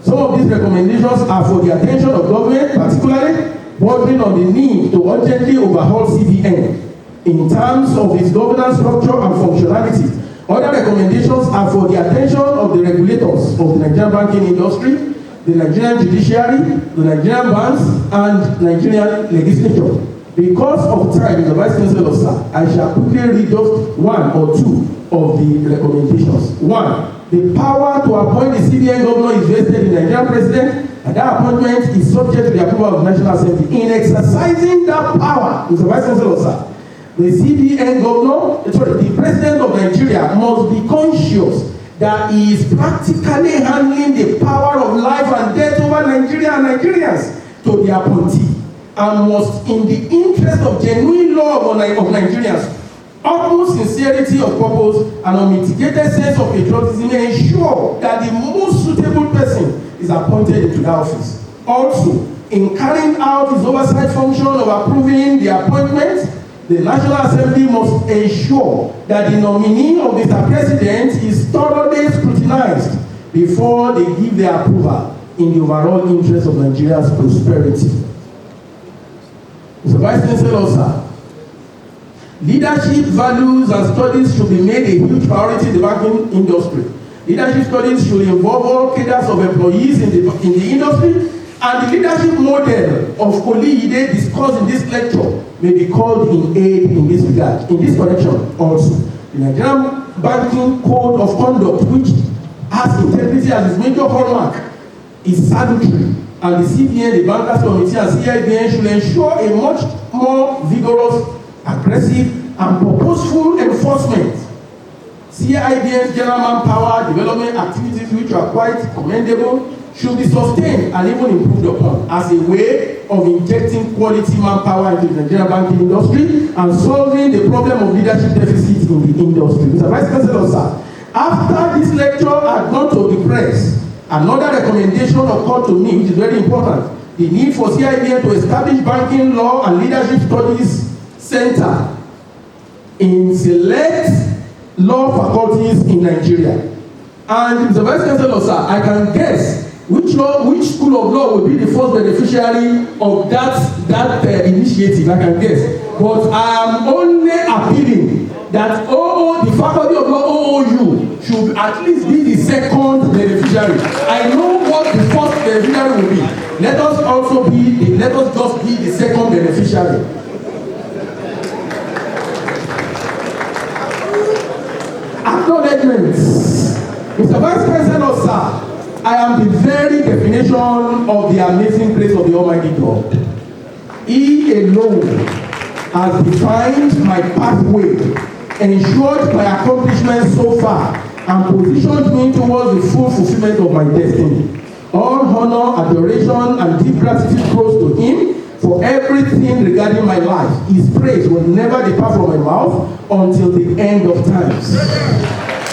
Some of these recommendations are for the attention of government, particularly bordering on the need to urgently overhaul CBN in terms of its governance structure and functionality. Other recommendations are for the attention of the regulators of the Nigerian banking industry, the Nigerian judiciary, the Nigerian banks, and Nigerian legislature. Because of time, Mr. Vice Chancellor, sir, I shall quickly read just one or two of the recommendations. One, the power to appoint the CBN governor is vested in the Nigerian president, and that appointment is subject to the approval of the National Assembly. In exercising that power, Mr. Vice Chancellor, sir, the CBN governor, the president of Nigeria must be conscious that he is practically handling the power of life and death over Nigeria and Nigerians to the appointee, and must, in the interest of genuine love of Nigerians, utmost sincerity of purpose, and unmitigated sense of patriotism, ensure that the most suitable person is appointed into that office. Also, in carrying out his oversight function of approving the appointment, the National Assembly must ensure that the nominee of Mr. President is thoroughly scrutinized before they give their approval in the overall interest of Nigeria's prosperity. Mr. Vice Chancellor, sir, leadership values and studies should be made a huge priority in the banking industry. Leadership studies should involve all cadres of employees in the industry, and the leadership model of OLIYIDE discussed in this lecture may be called in aid in this regard. In this connection also, the Nigerian Banking Code of Conduct, which has integrity as its major hallmark, is salutary, and the CBN, the Bankers Committee, and CIBN should ensure a much more vigorous, aggressive, and purposeful enforcement. CIBN's general manpower development activities, which are quite commendable, should be sustained and even improved upon as a way of injecting quality manpower into the Nigerian banking industry and solving the problem of leadership deficit in the industry. Mr. Vice Chancellor, sir, after this lecture had gone to the press, another recommendation occurred to me, which is very important: the need for CIBN to establish banking law and leadership studies center in select law faculties in Nigeria. And Mr. Vice Chancellor, sir, I can guess which school of law will be the first beneficiary of that initiative. I can guess, but I am only appealing that the faculty of law OOU should at least be the second beneficiary. I know what the first beneficiary will be. Let us just be the second beneficiary. Acknowledgments. Mr. Vice Chancellor, sir, I am the very definition of the amazing grace of the Almighty God. He alone has defined my pathway, ensured my accomplishments so far, and positioned me towards the full fulfillment of my destiny. All honor, adoration, and deep gratitude goes to him for everything regarding my life. His praise will never depart from my mouth until the end of times.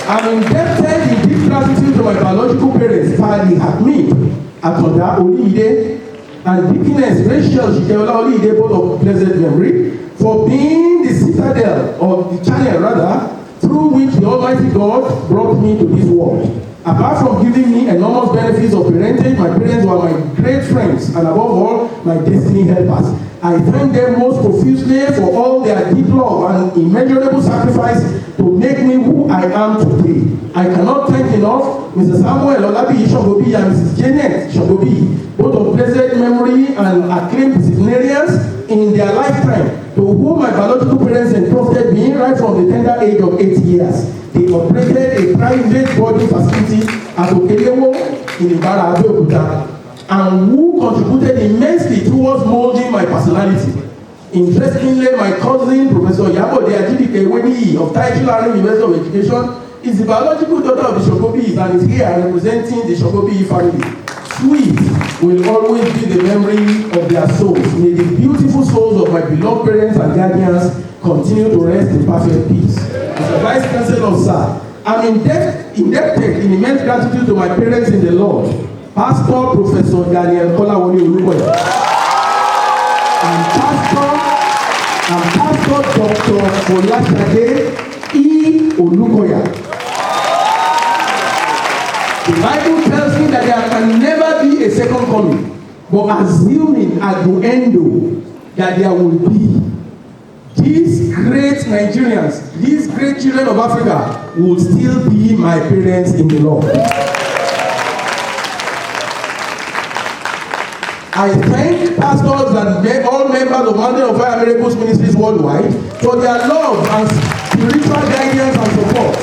I'm indebted in deep gratitude to my biological parents, Paddy Hamid Atonda Oliyide and Deaconess Rachel Shikeola Oliyide, both of blessed memory, for being the citadel, or the channel rather, through which the Almighty God brought me to this world. Apart from giving me enormous benefits of parentage, my parents were my great friends and above all, my destiny helpers. I thank them most profusely for all their deep love and immeasurable sacrifice to make me who I am today. I cannot thank enough Mr. Samuel Olabi Shogobi and Mrs. Janet Shogobi, both of blessed memory and acclaimed disciplinarians in their lifetime, to whom my biological parents entrusted me right from the tender age of 8 years. They operated a private boarding facility at Okelewo in Ibara, Abeokuta, and who contributed immensely towards molding my personality. Interestingly, my cousin, Professor Yabode Ajidike Weniyi of Taichilari University of Education, is the biological daughter of the Shogobis and is here representing the Shogobi family. Sweet will always be the memory of their souls. May the beautiful souls of my beloved parents and guardians continue to rest in perfect peace. As a Vice Chancellor, sir, I'm indebted in immense gratitude to my parents in the Lord, Pastor Professor Daniel Kolawole Olukoya, and Pastor Dr. Olasade E. Olukoya. The Bible tells me that there can never be a second coming, but assuming AGO-IWOYE that there will be, these great Nigerians, these great children of Africa will still be my parents in the Lord. I thank pastors and all members of Mountain of Fire Miracles Ministries worldwide for their love and spiritual guidance and support.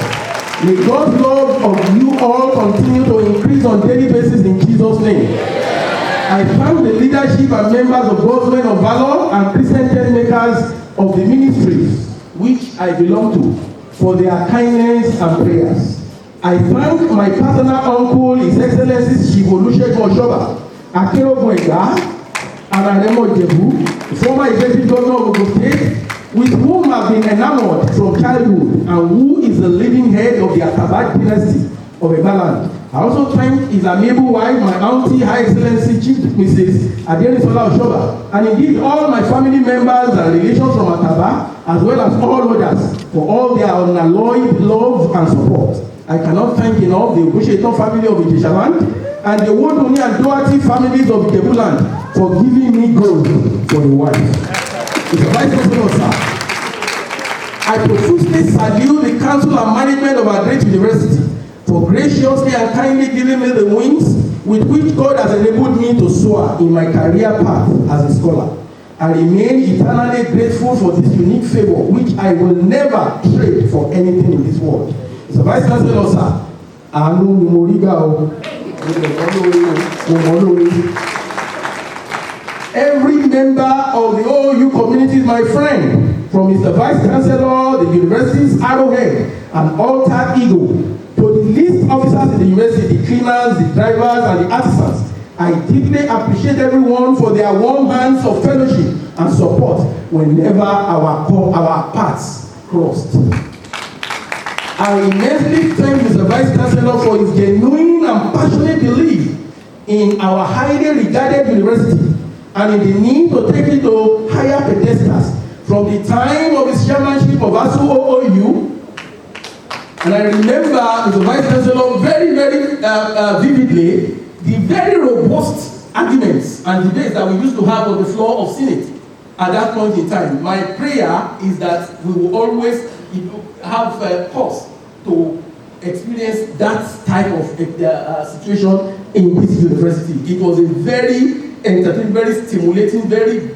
May God's love of you all continue to increase on daily basis in Jesus' name. I thank the leadership and members of God's Men of Valor and Christian tent makers of the ministries which I belong to for their kindness and prayers. I thank my paternal uncle, His Excellency Chief Olusesan Oshoba, Akerogun-Egba, and Aremo Ijebu, former executive governor of Ogun State, with whom I've been enamored from childhood and who is the living head of the Atabad dynasty of Egbaland. I also thank his amiable wife, my auntie, High Excellency Chief Mrs. Adenisola Oshoba, and indeed all my family members and relations from Ataba, as well as all others, for all their unalloyed love and support. I cannot thank enough the Ogusheton family of Ijeshaland and the Woduni and Doherty families of Ijebuland for giving me gold for a wife. Mr. Vice President, sir, I profusely salute the council and management of our great university for graciously and kindly giving me the wings with which God has enabled me to soar in my career path as a scholar. I remain eternally grateful for this unique favor which I will never trade for anything in this world. Mr. Vice Chancellor, sir, every member of the OU community is my friend, from Mr. Vice Chancellor, the university's arrowhead and alter ego, to the least officers in the university, the cleaners, the drivers, and the artisans. I deeply appreciate everyone for their warm hands of fellowship and support whenever our paths crossed. I immensely thank Mr. Vice Chancellor for his genuine and passionate belief in our highly regarded university and in the need to take it to higher pedestals from the time of his chairmanship of ASU OOU. And I remember Mr. Vice Chancellor very vividly the very robust arguments and debates that we used to have on the floor of Senate at that point in time. My prayer is that we will always have cause to experience that type of situation in this university. It was a very entertaining, very stimulating, very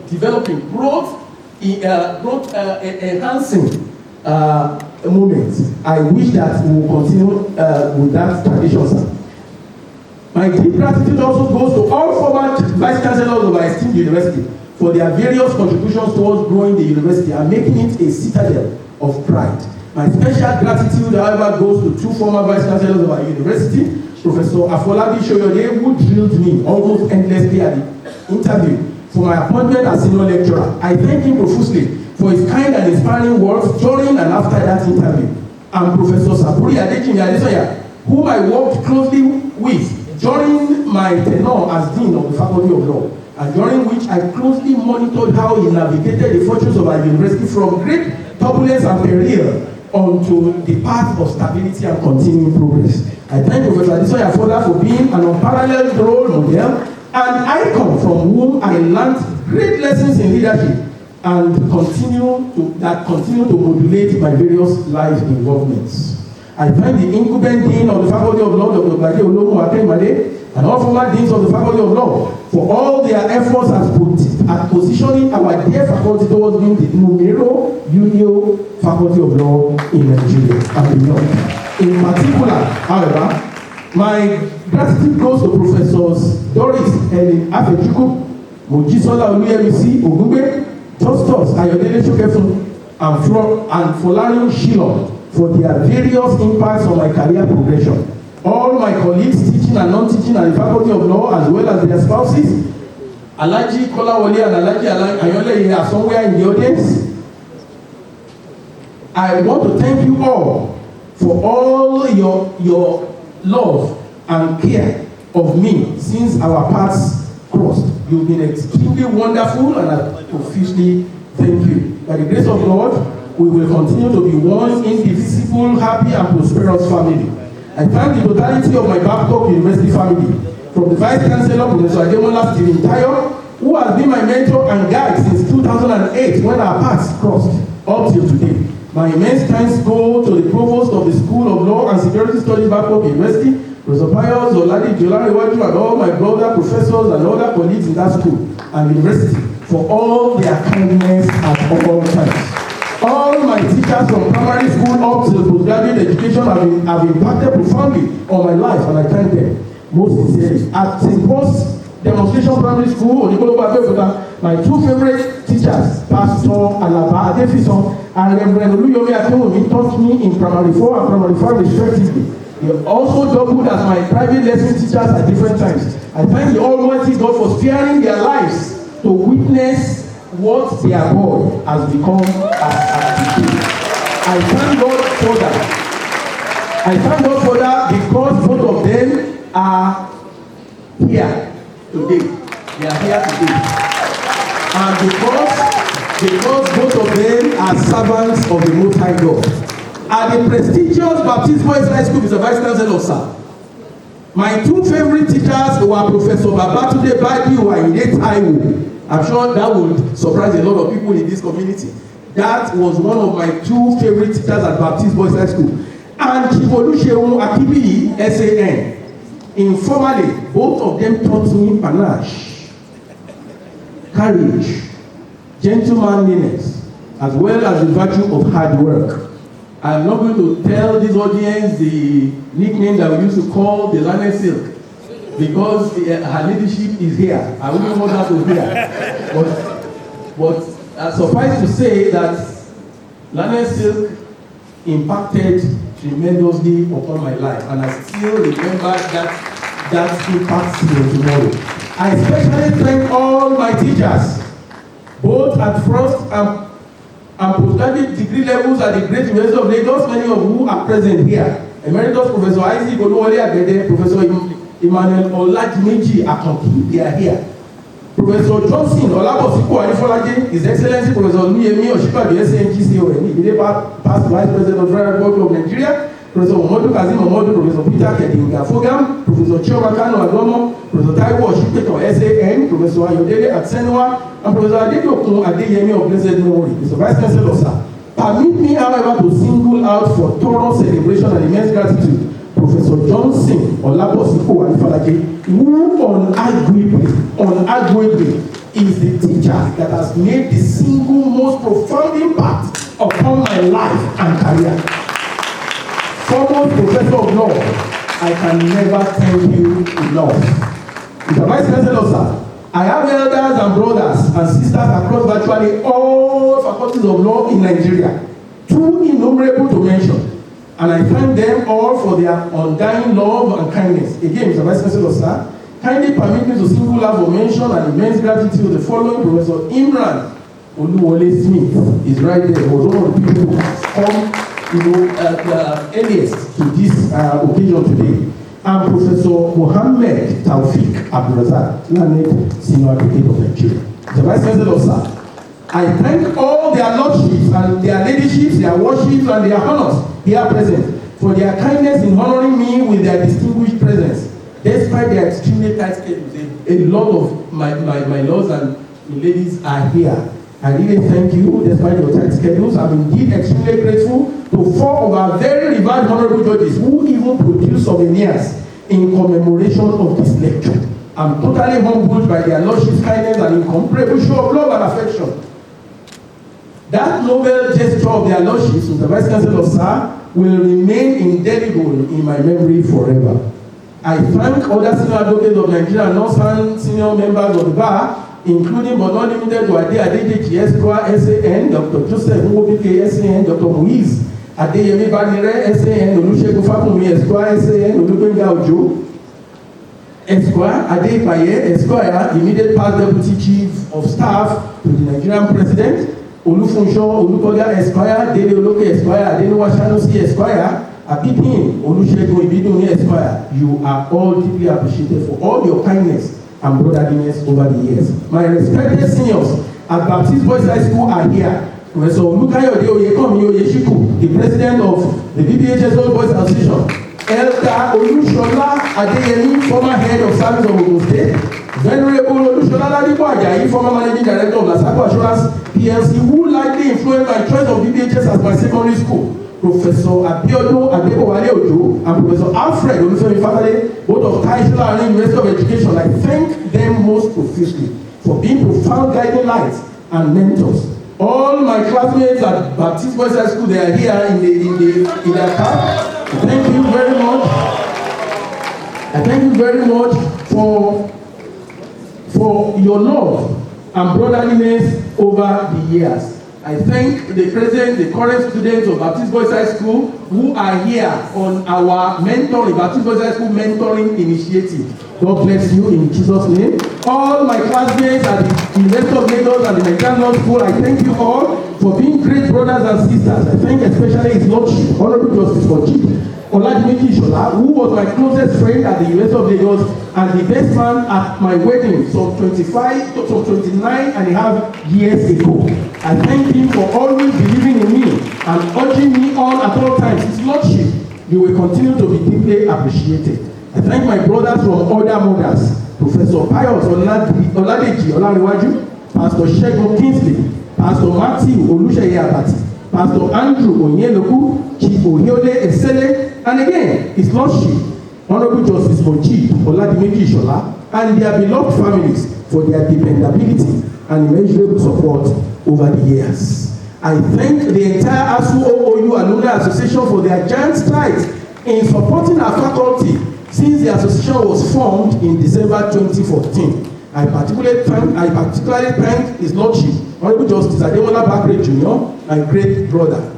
developing, growth enhancing moment. I wish that we will continue with that tradition, sir. My deep gratitude also goes to all former vice chancellors of our esteemed university for their various contributions towards growing the university and making it a citadel of pride. My special gratitude, however, goes to two former vice chancellors of our university, Professor Afolabi Shoyode, who drilled me almost endlessly at the interview for my appointment as senior lecturer. I thank him profusely for his kind and inspiring words during and after that interview. And Professor Saburi Adejimi Adesoya, whom I worked closely with during my tenure as Dean of the Faculty of Law, and during which I closely monitored how he navigated the fortunes of our university from great turbulence and peril onto the path of stability and continuing progress. I thank Professor Adesoya further for being an unparalleled role model and icon from whom I learned great lessons in leadership and continue to modulate my various life involvements. I thank the incumbent Dean of the Faculty of Law, Dr. Mujaid and all former Deans of the Faculty of Law for all their efforts at positioning our dear faculty towards being the numero uno Faculty of Law in Nigeria and beyond. In particular, however, my gratitude goes to Professors Doris Helen Afechuku, Mojisola Oluyemisi Ogungbe, Justus Ayodele Shokefun, and Folarin Shilon for their various impacts on my career progression. All my colleagues, teaching and non-teaching at the Faculty of Law, as well as their spouses, Alaji Kolawole and Alaji Ayole are somewhere in the audience. I want to thank you all for all your love and care of me since our paths crossed. You've been extremely wonderful, and I profusely thank you. By the grace of God, we will continue to be one indivisible, happy, and prosperous family. I thank the totality of my Babcock University family, from the Vice Chancellor, Professor Ademola Stephen Tayo, who has been my mentor and guide since 2008 when our paths crossed, up till today. My immense thanks go to the Provost of the School of Law and Security Studies, Babcock University, Professor Pius Oladi Jolarewaju, and all my brother professors and other colleagues in that school and university for all their kindness at all times. All my teachers from primary school up to postgraduate education have impacted profoundly on my life, and I thank them most sincerely. At St. Paul's Demonstration Primary School, my two favorite teachers, Pastor Alaba Adefison and Reverend Oluyomi Akinwumi, taught me in primary 4 and primary 5 respectively. They also doubled as my private lesson teachers at different times. I thank the Almighty God for sparing their lives to witness what their boy has become as today. I thank God for that. I thank God for that because both of them are here today. They are here today. And because both of them are servants of the Most High God. At the prestigious Baptist Boys High School, Mr. Vice Chancellor, sir, my two favorite teachers were Professor Babatunde Badiu and Ide Taiwo. I'm sure that would surprise a lot of people in this community. That was one of my two favorite teachers at Baptist Boys High School. And Chivoluseun Akibiyi, SAN. Informally, both of them taught me panache, courage, gentlemanliness, as well as the virtue of hard work. I'm not going to tell this audience the nickname that we used to call the Learned Silk, because her leadership is here. I wouldn't want her to hear. But suffice to say that Learned Silk impacted tremendously upon my life, and I still remember that impact till tomorrow. I especially thank all my teachers, both at first and postgraduate degree levels at the Great University of Lagos, many of who are present here. Emeritus Professor Isaac Oluwole Agbede, Professor Emmanuel Oladimeji Akanki, they are here. Professor Johnson Olabosipo Adifolaje, His Excellency Professor Oluyemi Oshibadu SNGCON, past Vice President of the Federal Republic of Nigeria, Professor Momodu Kazim Momodu, Professor Peter Kedinga Fogam, Professor Chioma Kano Adomo, Professor Taiwo Oshipeto SAN, Professor Ayodele Atsenwa, and Professor Adedokun Adeyemi of blessed memory. Mr. Vice Chancellor, sir, permit me, however, to single out for thorough celebration and immense gratitude Professor Johnson Olabosipo Adifolaje, who unarguably is the teacher that has made the single most profound impact upon my life and career. Foremost Professor of Law, I can never thank you enough. Mr. Vice Chancellor, sir, I have elders and brothers and sisters across virtually all faculties of law in Nigeria, too innumerable to mention. And I thank them all for their undying love and kindness. Again, Mr. Vice Chancellor, sir, Kindly permit me to single out for mention and immense gratitude to the following Professor Imran Oluwole Smith is right there. He was one of the people who has come, earliest to this occasion today. And Professor Mohammed Taufik Abdurazak, learned senior advocate of Nigeria. The Vice Chancellor, sir, I thank all their lordships and their ladyships, their worships and their honors here present for their kindness in honoring me with their distinguished presence. Despite their extremely tight schedules, a lot of my lords and ladies are here. I really thank you despite your tight schedules. I'm indeed extremely grateful to 4 of our very revered honorable judges who even produced souvenirs in commemoration of this lecture. I'm totally humbled by their lordship's kindness and incomparable show of love and affection. That noble gesture of their lordships, Mr. Vice Chancellor, sir, will remain indelible in my memory forever. I thank other senior advocates of Nigeria and non senior members of the bar, including but not limited to Ade Adedeji Esquire, SAN, Dr. Joseph Nwobike, SAN, Dr. Muiz Adeyemi Badire, SAN, Olusegun Fakunmi, Esquire, SAN, Olugbenga Ojo, Esquire, Adebaye, Esquire, immediate past deputy chief of staff to the Nigerian president, Olufunsho Olukoya Esquire, Dele Oloke Esquire, Adenuwa Sanusi Esquire, Abidin Olusegun Ibidunni Esquire. You are all deeply appreciated for all your kindness and brotherliness over the years. My respected seniors at Baptist Boys High School are here. Professor Olukayode Oyekomi Oyeshiku, the president of the BBHS Old Boys Association. Elder Olushola Adeyemi, former head of service of Ogun State. Venerable Olushola Ladipo Ajayi, former managing director of Lasako Assurance PLC, who likely influenced my choice of BBHS as my secondary school. Professor Abiodun Adebowale Ojo and Professor Alfred Olufemi Fatale, both of Taishola and University of Education. I thank them most profusely for being profound guiding lights and mentors. All my classmates at Baptist Boys High School, they are here in their car. Thank you very much. I thank you very much for your love and brotherliness over the years. I thank the present, the current students of Baptist Boys High School who are here on our mentoring, Baptist Boys High School mentoring initiative. God bless you in Jesus' name. All my classmates at the University of Lagos and the Nigerian Law School, I thank you all for being great brothers and sisters. I thank especially His Lordship, Honorable Justice for Chief Oladimiji Ishola, who was my closest friend at the University of Lagos and the best man at my wedding some 29 and a half years ago. I thank him for always believing in me and urging me on at all times. His Lordship, you will continue to be deeply appreciated. I thank my brothers from other mothers, Professor Pius Oladeji Olariwaju, Pastor Shegun Kingsley, Pastor Matthew Oluseye Abati, Pastor Andrew Onyeloku, Chief Ohiole Esele, and again, His Lordship, Honorable Justice Moji Oladimiji Ishola, and their beloved families for their dependability and immeasurable support over the years. I thank the entire ASU OOU Alumni Association for their giant strides in supporting our faculty since the association was formed in December 2014. I particularly thank His Lordship, Honorable Justice Ademola Bakre Jr., my great brother,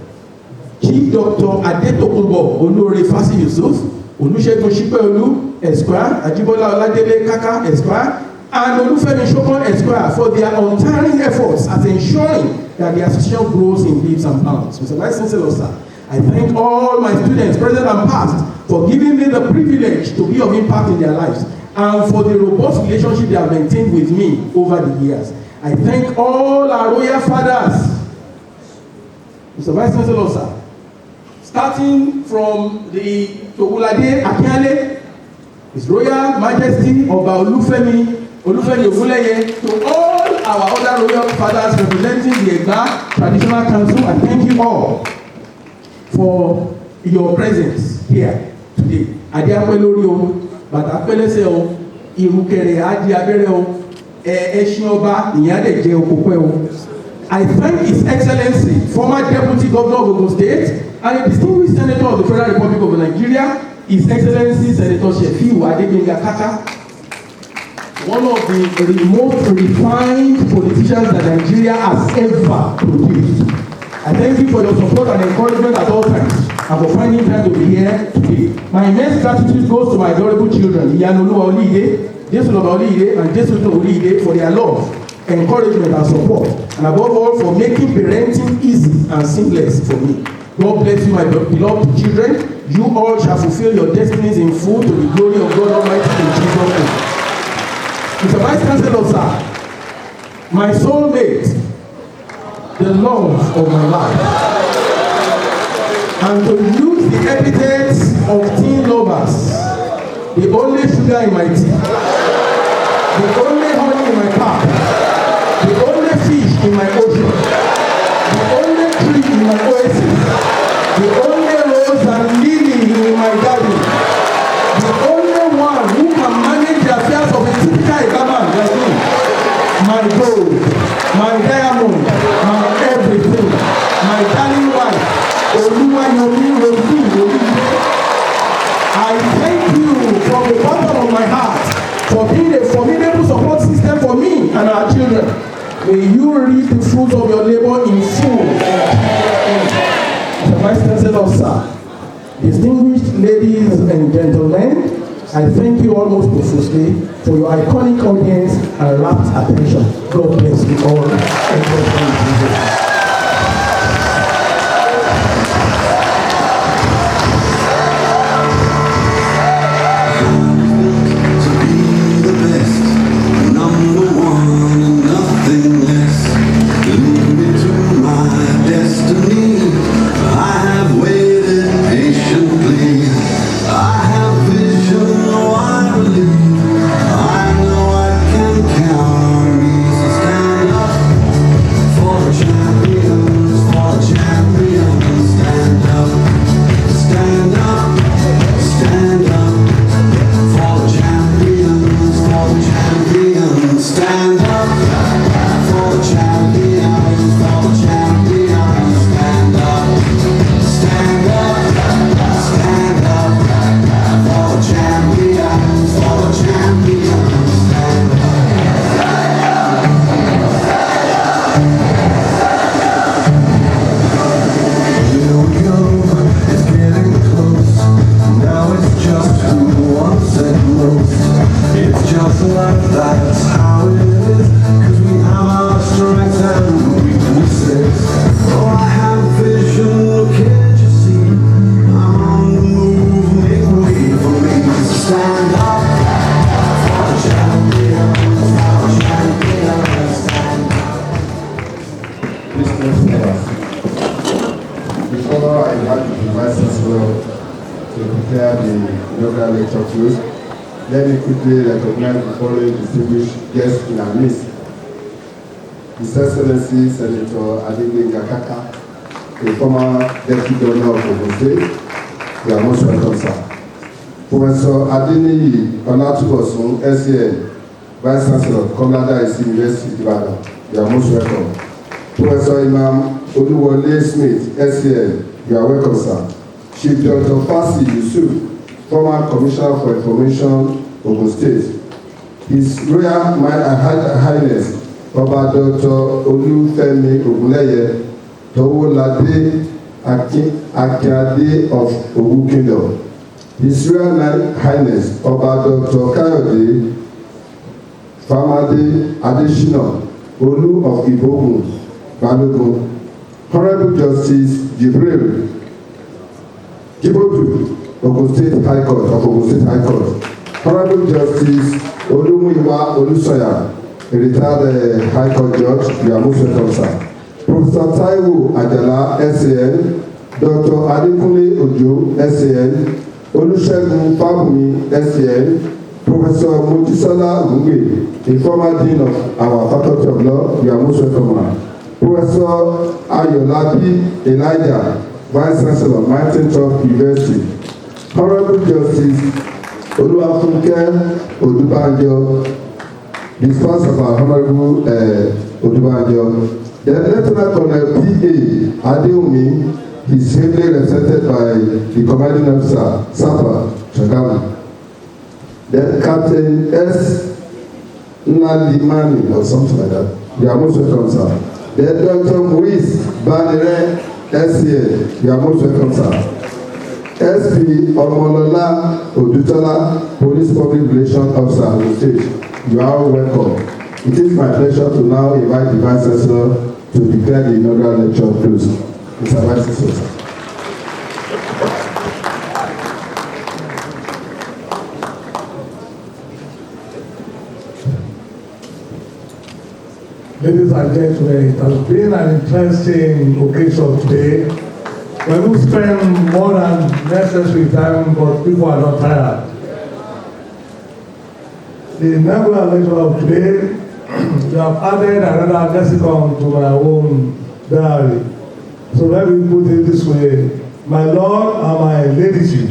Chief Dr. Adetokunbo Olore Fasi Yusuf, Olusegun Shipeolu Esquire, Ajibola Oladele Kaka Esquire, and Olufemi Shokon Esquire for their untiring efforts at ensuring that the association grows in leaps and bounds. Mr. Vice Chancellor, sir, I thank all my students, present and past, for giving me the privilege to be of impact in their lives and for the robust relationship they have maintained with me over the years. I thank all our royal fathers. Mr. Vice Chancellor, sir, starting from the Togulade Akiale, His Royal Majesty Oba Olufemi Ogunleye, to all our other royal fathers representing the Egba Traditional Council, I thank you all for your presence here today. Adiape lori o, bàtà pẹlẹsẹ o, irukẹrẹ adi abẹrẹ o, ẹṣin ọba ìyẹn adẹ jẹ okopẹ o. I thank His Excellency, former Deputy Governor of Ogun State and a distinguished Senator of the Federal Republic of Nigeria, His Excellency Senator Shefiu Adegbenga Kaka, one of the most refined politicians that Nigeria has ever produced. I thank you for your support and encouragement at all times and for finding time to be here today. My immense gratitude goes to my adorable children, Iyanoluwa Oliyide, Jesu Olusesan and Jesu Olusesan for their love, encouragement and support, and above all for making parenting easy and seamless for me. God bless you, my beloved children. You all shall fulfill your destinies in full to the glory of God Almighty in Jesus' name. Mr. Vice Chancellor, sir, my soulmate, the love of my life, and to use the epithets of teen lovers, the only sugar in my tea, the only honey in my cup, the only fish in my ocean, the only tree in my oasis, the only rose and lily in my garden, the only one who can manage the affairs of a typical Ibadan like me, my gold, my diamond, my everything, my darling wife, I thank you from the bottom of my heart for being a formidable support system for me and our children. May you reap the fruits of your labor in full. Mr. Vice Chancellor, sir, distinguished ladies and gentlemen, I thank you all most profusely for your iconic audience and rapt attention. God bless you all. Before I invite the Vice Chancellor to prepare the inaugural lecture close, let me quickly recognize the following distinguished guests in our midst. His Excellency Senator Adegbenga Kaka, a former Deputy Governor of Ogun State. You are most welcome, sir. Professor Adeniyi Olatubosun, SCN, Vice Chancellor, Komlada University, Ibadan. You are most welcome. Professor Imam Oluwole Smith, SCN, you are welcome, sir. Chief Dr. Fasi Yusuf, former Commissioner for Information, Ogun State. His Royal Highness, Oba Dr. Olufemi Ogunleye, Towolade Akiade of Ogun Kingdom. His Royal Highness, Oba Dr. Kayode Famade Adesina, Olu of Ibogun, Balogun. Honorable Justice Jibril Jibodu, Ogun State High Court of Ogun State High Court. Honorable Justice Olumuyiwa Olusoya, a retired High Court Judge, you are most welcome, sir. Professor Taiwo Ajala, SAN, Dr. Adekunle Ojo, SAN, Olusegun Fabumi, SAN, Professor Mojisola Gungbe, a former Dean of our Faculty of Law, you are most welcome, ma'am. Professor Ayolabi Elijah, Vice Chancellor, Martin Top University. Honorable Justice Oluwafunke Odubanjo, the spouse of our Honorable Odubanjo. The Lieutenant Colonel P.A. Adeomi is heavily represented by the Commanding Officer, Sapa Shagamu. Then Captain S. Nalimani, or something like that. You are most welcome, sir. Then Dr. Maurice Banere, SCA, you are most welcome, sir. SP Omolola Odutola, Police Public Relations Officer of the state. You are all welcome. It is my pleasure to now invite the Vice Chancellor to declare the inaugural lecture closed. Mr. Vice Chancellor. Ladies and gentlemen, it has been an interesting occasion today. When we spend more than necessary time, but people are not tired. The inaugural lecture of today, we have added another lexicon to my own diary. So let me put it this way: my Lord and my ladyship.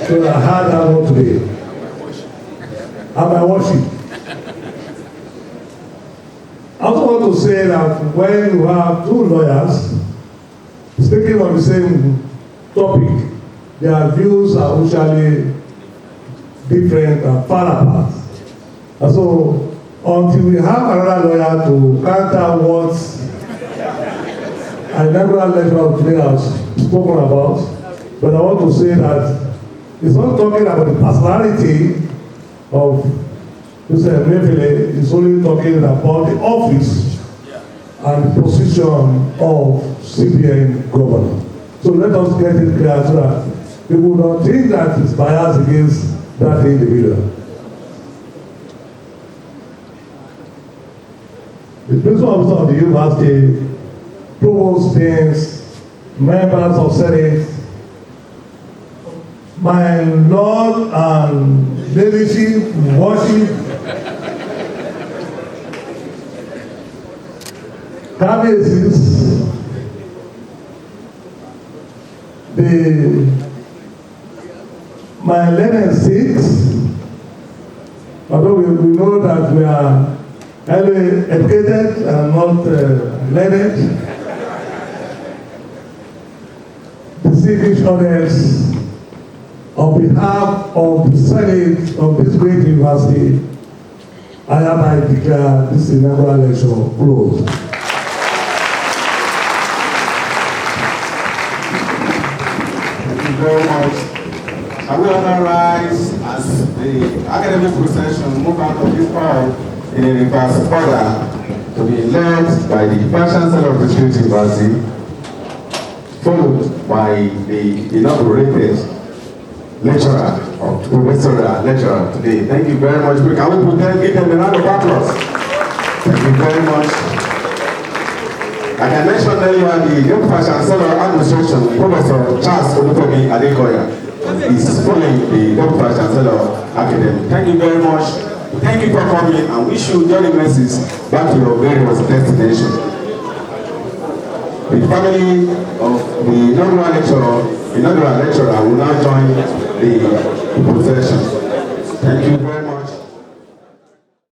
So I had that one today. And my worship. I also want to say that when you have two lawyers speaking on the same topic, their views are usually different and far apart. And so, until we have another lawyer to counter what an inaugural lecturer today has spoken about, but I want to say that it's not talking about the personality of Mr. Mefele, is only talking about the office and the position of CBN governor. So let us get it clear so that people don't think that it's biased against that individual. The principal officer of the university, provost deans, members of Senate, my Lord and ladyship, worship, Cavities, my learning six, although we know that we are highly educated and not learned, distinguished others, on behalf of the Senate of this great university, I hereby declare this inaugural lecture closed. Very much. I will now rise as the academic procession move out of this hall in a reverse order to be led by the Vice Chancellor of the State University, followed by the inaugurated lecturer or professorial lecturer today. Thank you very much. Can we give them a round of applause? Thank you very much. Like I mentioned earlier, the young Vice Chancellor Administration, Professor Charles Olusesan Adekoya, is following the young Vice Chancellor Academy. Thank you very much. Thank you for coming, and wish you journey messages back to your various destinations. The family of the inaugural lecturer will now join the procession. Thank you very much.